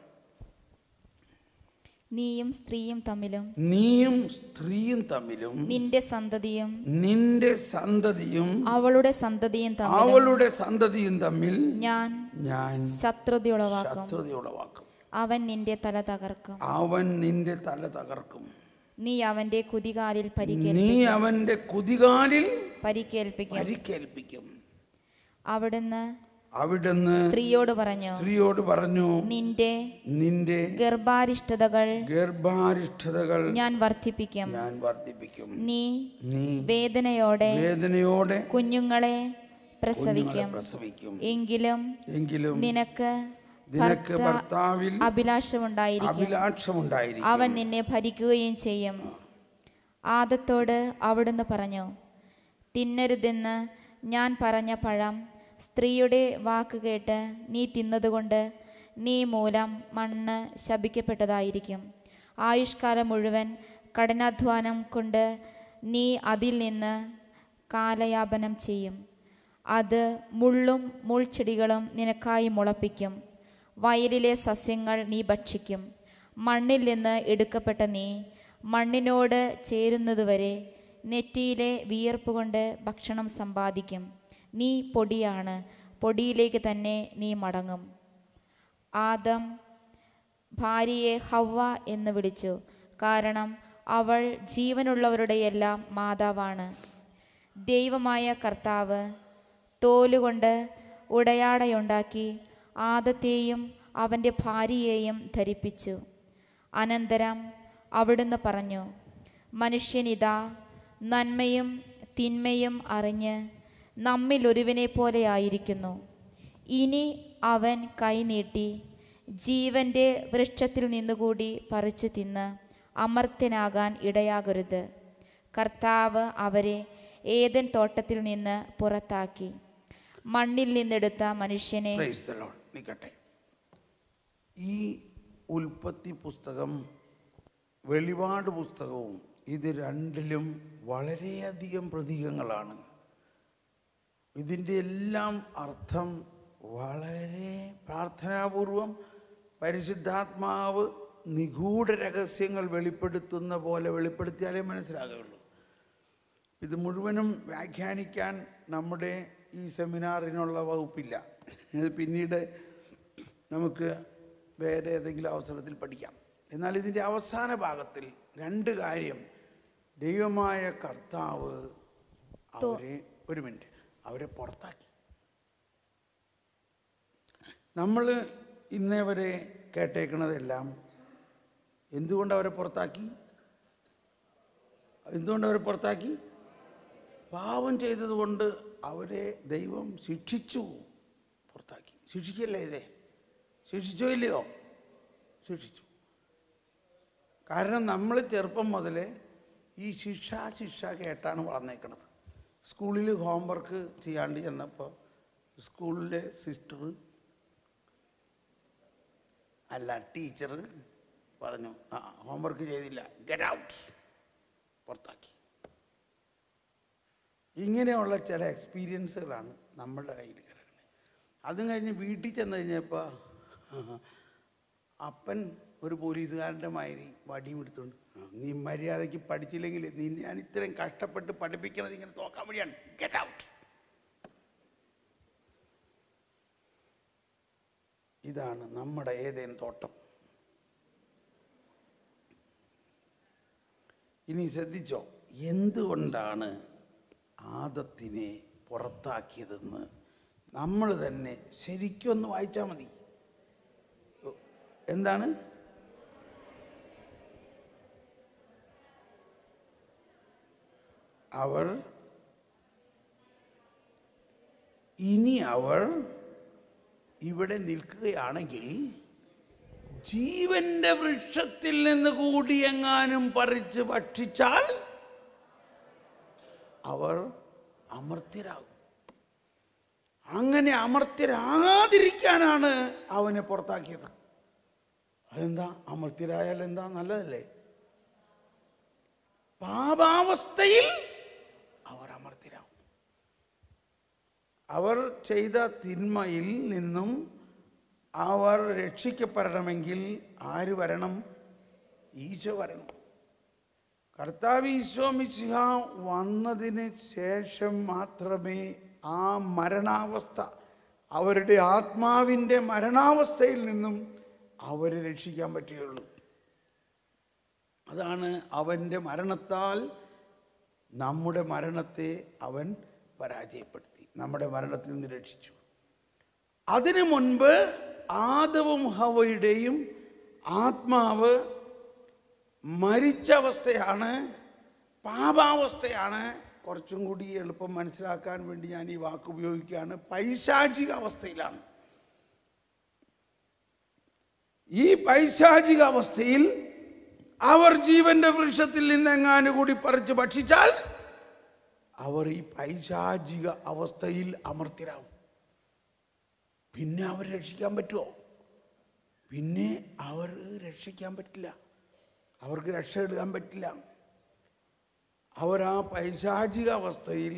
നീയും സ്ത്രീയും തമ്മിലും നിന്റെ സന്തതിയും അവളുടെ സന്തതിയും തമ്മിൽ ഞാൻ ശത്രുതയുളവാക്കും. അവൻ നിന്റെ തല തകർക്കും. നീ അവന്റെ കുതികാലിൽ പരിക്കേൽപ്പിക്കും. അവിടുന്ന് സ്ത്രീയോട് പറഞ്ഞു, നിന്റെ ഗർഭാരിഷ്ഠതകൾ ഞാൻ വർദ്ധിപ്പിക്കും. നീ വേദനയോടെ കുഞ്ഞുങ്ങളെ പ്രസവിക്കും. എങ്കിലും നിനക്ക് ഭർത്താവിൽ അഭിലാഷമുണ്ടായിരിക്കും. അവൻ നിന്നെ ഭരിക്കുകയും ചെയ്യും. ആദത്തോട് അവിടുന്ന് പറഞ്ഞു, തിന്നരുതെന്ന് ഞാൻ പറഞ്ഞ പഴം സ്ത്രീയുടെ വാക്ക് കേട്ട് നീ തിന്നതുകൊണ്ട് നീ മൂലം മണ്ണ് ശപിക്കപ്പെട്ടതായിരിക്കും. ആയുഷ്കാലം മുഴുവൻ കഠിനാധ്വാനം കൊണ്ട് നീ അതിൽ നിന്ന് കാലയാപനം ചെയ്യും. അത് മുള്ളും മുൾച്ചെടികളും നിനക്കായി മുളപ്പിക്കും. വയലിലെ സസ്യങ്ങൾ നീ ഭക്ഷിക്കും. മണ്ണിൽ നിന്ന് എടുക്കപ്പെട്ട നീ മണ്ണിനോട് ചേരുന്നതുവരെ നെറ്റിയിലെ വിയർപ്പ് കൊണ്ട് ഭക്ഷണം സമ്പാദിക്കും. നീ പൊടിയാണ്, പൊടിയിലേക്ക് തന്നെ നീ മടങ്ങും. ആദം ഭാര്യയെ ഹവ്വ എന്ന് വിളിച്ചു, കാരണം അവൾ ജീവനുള്ളവരുടെയെല്ലാം മാതാവാണ്. ദൈവമായ കർത്താവ് തോലുകൊണ്ട് ഉടയാടയുണ്ടാക്കി ആദത്തെയും അവൻ്റെ ഭാര്യയെയും ധരിപ്പിച്ചു. അനന്തരം അവിടുന്ന് പറഞ്ഞു, മനുഷ്യനിതാ നന്മയും തിന്മയും അറിഞ്ഞ് നമ്മിൽ ഒരുവനെ പോലെ ആയിരിക്കുന്നു. ഇനി അവൻ കൈനീട്ടി ജീവന്റെ വൃക്ഷത്തിൽ നിന്നുകൂടി പറിച്ചു തിന്ന് അമർത്യനാകാൻ ഇടയാകരുത്. കർത്താവ് അവരെ ഏദൻ തോട്ടത്തിൽ നിന്ന് പുറത്താക്കി മണ്ണിൽ നിന്നെടുത്ത മനുഷ്യനെ.
ഈ ഉൽപ്പത്തി പുസ്തകം വെളിപാട് പുസ്തകവും ഇത് രണ്ടിലും വളരെയധികം പ്രതീകങ്ങളാണ്. ഇതിൻ്റെ എല്ലാം അർത്ഥം വളരെ പ്രാർത്ഥനാപൂർവം പരിശുദ്ധാത്മാവ് നിഗൂഢ രഹസ്യങ്ങൾ വെളിപ്പെടുത്തുന്ന പോലെ വെളിപ്പെടുത്തിയാലേ മനസ്സിലാകുകയുള്ളൂ. ഇത് മുഴുവനും വ്യാഖ്യാനിക്കാൻ നമ്മുടെ ഈ സെമിനാറിനുള്ള വകുപ്പില്ല. ഇത് പിന്നീട് നമുക്ക് വേറെ ഏതെങ്കിലും അവസരത്തിൽ പഠിക്കാം. എന്നാൽ ഇതിൻ്റെ അവസാന ഭാഗത്തിൽ രണ്ട് കാര്യം ദൈവമായ കർത്താവ് അവരെ പുറത്താക്കി. നമ്മൾ ഇന്നേ വരെ കേട്ടേക്കുന്നതെല്ലാം എന്തുകൊണ്ടവരെ പുറത്താക്കി? പാപം ചെയ്തതുകൊണ്ട് അവരെ ദൈവം ശിക്ഷിച്ചു, പുറത്താക്കി. ശിക്ഷിക്കല്ലേ ഇതേ? ശിക്ഷിച്ചോ ഇല്ലയോ? ശിക്ഷിച്ചു. കാരണം നമ്മൾ ചെറുപ്പം മുതലേ ഈ ശിക്ഷ കേട്ടാണ് വളർന്നേക്കണത്. സ്കൂളിൽ ഹോംവർക്ക് ചെയ്യാണ്ട് ചെന്നപ്പോൾ സ്കൂളിലെ ടീച്ചർ പറഞ്ഞു, ഹോംവർക്ക് ചെയ്തില്ല, ഗെറ്റ് ഔട്ട്, പുറത്താക്കി. ഇങ്ങനെയുള്ള ചില എക്സ്പീരിയൻസുകളാണ് നമ്മളുടെ കയ്യിൽ കിടക്കുന്നത്. അതും കഴിഞ്ഞ് വീട്ടിൽ ചെന്ന് കഴിഞ്ഞപ്പോൾ അപ്പൻ ഒരു പോലീസുകാരൻ്റെ മാതിരി വടിയും എടുത്തുകൊണ്ട്, നീ മര്യാദയ്ക്ക് പഠിച്ചില്ലെങ്കിൽ ഞാൻ ഇത്രയും കഷ്ടപ്പെട്ട് പഠിപ്പിക്കുന്നത് ഇങ്ങനെ തോക്കാൻ വേണ്ടിയാണ്, ഗെറ്റ് ഔട്ട്. ഇതാണ് നമ്മുടെ ഏതേൻ തോട്ടം. ഇനി ശ്രദ്ധിച്ചോ, എന്തുകൊണ്ടാണ് ആദത്തിനെ പുറത്താക്കിയതെന്ന് നമ്മൾ തന്നെ ശരിക്കും ഒന്ന് വായിച്ചാൽ മതി. എന്താണ്? ഇനി അവർ ഇവിടെ നിൽക്കുകയാണെങ്കിൽ ജീവന്റെ വൃക്ഷത്തിൽ നിന്ന് കൂടി എങ്ങാനും പറിച്ച് ഭക്ഷിച്ചാൽ അവർ അമർത്യരാകും. അങ്ങനെ അമർത്യരാകാതിരിക്കാനാണ് അവനെ പുറത്താക്കിയത്. അതെന്താ? അമർത്യരായാൽ എന്താ? നല്ലതല്ലേ? പാപാവസ്ഥയിൽ അവർ അമർത്യരാകും. അവർ ചെയ്ത തിന്മയിൽ നിന്നും അവർ രക്ഷിക്കപ്പെടണമെങ്കിൽ ആര് വരണം? ഈശോ വരണം. കർത്താവ് ഈശോ മിശിഹ വന്നതിന് ശേഷം മാത്രമേ ആ മരണാവസ്ഥ, അവരുടെ ആത്മാവിൻ്റെ മരണാവസ്ഥയിൽ നിന്നും അവരെ രക്ഷിക്കാൻ പറ്റുകയുള്ളൂ. അതാണ് അവൻ്റെ മരണത്താൽ നമ്മുടെ മരണത്തെ അവൻ പരാജയപ്പെടുത്തി, നമ്മുടെ മരണത്തിൽ നിന്ന് രക്ഷിച്ചു. അതിനു മുൻപ് ആദവും ഹവയുടെയും ആത്മാവ് മരിച്ച അവസ്ഥയാണ്, പാപാവസ്ഥയാണ്. കുറച്ചും കൂടി എളുപ്പം മനസ്സിലാക്കാൻ വേണ്ടി ഞാൻ ഈ വാക്ക് ഉപയോഗിക്കുകയാണ്. പൈശാചിക അവസ്ഥയിലാണ്. ഈ പൈശാചിക അവസ്ഥയിൽ അവർ ജീവന്റെ വൃക്ഷത്തിൽ നിന്നെങ്ങാനും കൂടി പറിച്ച് ഭക്ഷിച്ചാൽ അവർ ഈ പൈശാചിക അവസ്ഥയിൽ അമർത്യരാകും. പിന്നെ അവർ രക്ഷിക്കാൻ പറ്റുമോ? പിന്നെ അവർ രക്ഷിക്കാൻ പറ്റില്ല, അവർക്ക് രക്ഷ എടുക്കാൻ പറ്റില്ല. അവർ ആ പൈശാചിക അവസ്ഥയിൽ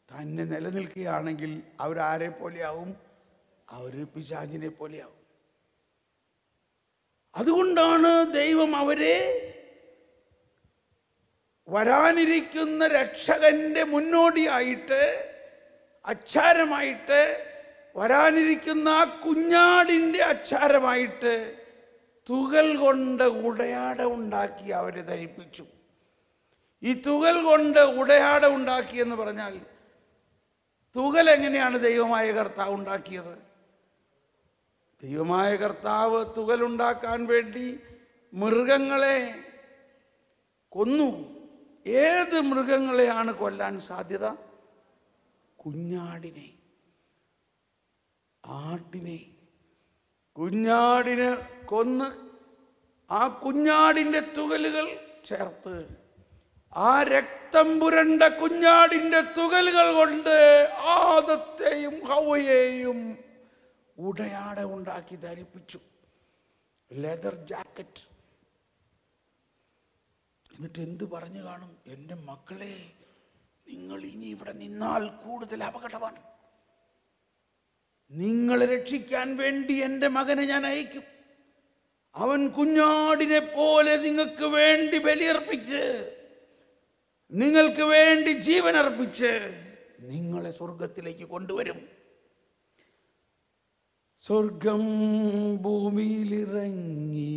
തന്നെ നിലനിൽക്കുകയാണെങ്കിൽ അവരാരെ പോലെയാവും? അവർ പിശാചിനെ പോലെയാവും. അതുകൊണ്ടാണ് ദൈവം അവരെ വരാനിരിക്കുന്ന രക്ഷകന്റെ മുന്നോടിയായിട്ട്, അച്ചാരമായിട്ട്, വരാനിരിക്കുന്ന ആ കുഞ്ഞാടിൻ്റെ അച്ചാരമായിട്ട് തുകൽ കൊണ്ട് ഉടയാട ഉണ്ടാക്കി അവരെ ധരിപ്പിച്ചു. ഈ തുകൽ കൊണ്ട് ഉടയാട ഉണ്ടാക്കി എന്ന് പറഞ്ഞാൽ, തുകൽ എങ്ങനെയാണ് ദൈവമായ കർത്താവ് ഉണ്ടാക്കിയത്? ദൈവമായ കർത്താവ് തുകലുണ്ടാക്കാൻ വേണ്ടി മൃഗങ്ങളെ കൊന്നു. ഏത് മൃഗങ്ങളെയാണ് കൊല്ലാൻ സാധ്യത? കുഞ്ഞാടിനെ, ആട്ടിനെ. കുഞ്ഞാടിനെ കൊന്ന് ആ കുഞ്ഞാടിൻ്റെ തുകലുകൾ ചേർത്ത്, ആ രക്തം പുരണ്ട കുഞ്ഞാടിൻ്റെ തുകലുകൾ കൊണ്ട് ആദത്തെയും ഹവ്വയെയും ഉടയാട ഉണ്ടാക്കി ധരിപ്പിച്ചു, ലെതർ ജാക്കറ്റ്. എന്നിട്ട് എന്ത് പറഞ്ഞു കാണും? എൻ്റെ മക്കളെ, നിങ്ങൾ ഇനി ഇവിടെ നിന്നാൽ കൂടുതൽ അപകടമാണ്. നിങ്ങളെ രക്ഷിക്കാൻ വേണ്ടി എൻ്റെ മകനെ ഞാൻ അയക്കും. അവൻ കുഞ്ഞാടിനെ പോലെ നിങ്ങൾക്ക് വേണ്ടി ബലിയർപ്പിച്ച്, നിങ്ങൾക്ക് വേണ്ടി ജീവൻ അർപ്പിച്ച് നിങ്ങളെ സ്വർഗത്തിലേക്ക് കൊണ്ടുവരും. സ്വർഗം ഭൂമിയിലിറങ്ങി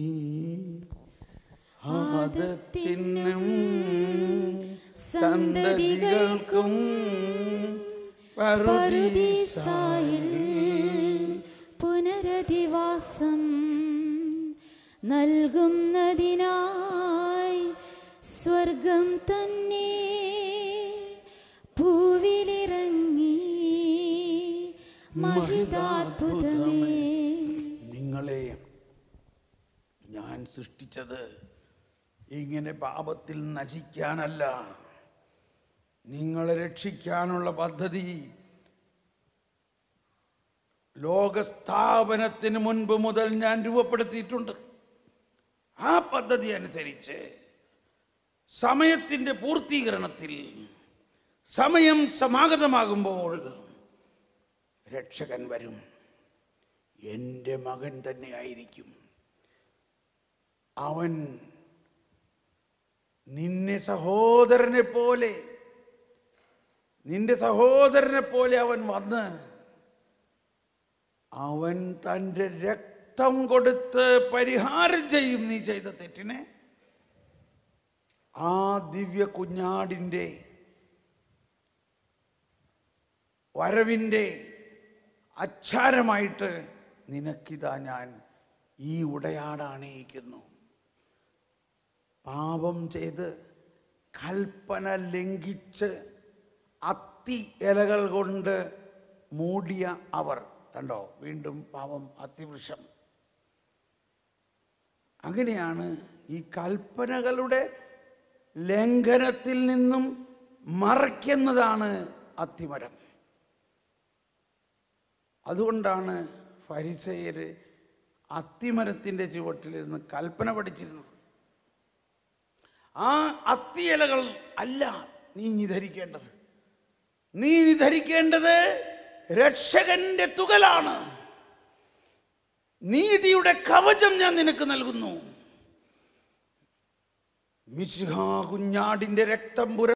ആദത്തിനും സന്തതികൾക്കും
പറുദീസായിൽ പുനരധിവാസം നൽകുന്നതിനായി സ്വർഗം തന്നെ ഭൂവിലിറങ്ങി മഹിതാത്ഭുതമേ.
നിങ്ങളെ ഞാൻ സൃഷ്ടിച്ചത് ഇങ്ങനെ പാപത്തിൽ നശിക്കാനല്ല, നിങ്ങളെ രക്ഷിക്കാനുള്ള പദ്ധതി ലോകസ്ഥാപനത്തിന് മുൻപ് മുതൽ ഞാൻ രൂപപ്പെടുത്തിയിട്ടുണ്ട്. ആ പദ്ധതി അനുസരിച്ച് സമയത്തിൻ്റെ പൂർത്തീകരണത്തിൽ, സമയം സമാഗതമാകുമ്പോൾ രക്ഷകൻ വരും. എൻ്റെ മകൻ തന്നെ ആയിരിക്കും. അവൻ നിന്റെ സഹോദരനെ പോലെ അവൻ വന്ന് അവൻ തൻ്റെ രക്തം കൊടുത്ത് പരിഹാരം ചെയ്യും നീ ചെയ്ത തെറ്റിനെ. ആ ദിവ്യ കുഞ്ഞാടിൻ്റെ വരവിൻ്റെ അച്ചാരമായിട്ട് നിനക്കിതാ ഞാൻ ഈ ഉടയാടണിയിക്കുന്നു. പാപം ചെയ്ത് കൽപ്പന ലംഘിച്ച് അത്തി ഇലകൾ കൊണ്ട് മൂടിയ അവർ, കണ്ടോ, വീണ്ടും പാപം, അത്തിവൃക്ഷം. അങ്ങനെയാണ് ഈ കൽപ്പനകളുടെ ലംഘനത്തിൽ നിന്നും മറയ്ക്കുന്നതാണ് അത്തിമരം. അതുകൊണ്ടാണ് ഫരിസേയർ അത്തിമരത്തിൻ്റെ ചുവട്ടിലിരുന്ന് കൽപ്പന പഠിച്ചിരുന്നത്. ആ അത്തിയിലകൾ അല്ല നീ ധരിക്കേണ്ടത്. നീ ധരിക്കേണ്ടത് രക്ഷകന്റെ തുകലാണ്. നീതിയുടെ കവചം ഞാൻ നിനക്ക് നൽകുന്നു. മിശിഹാ കുഞ്ഞാടിന്റെ രക്തം പുര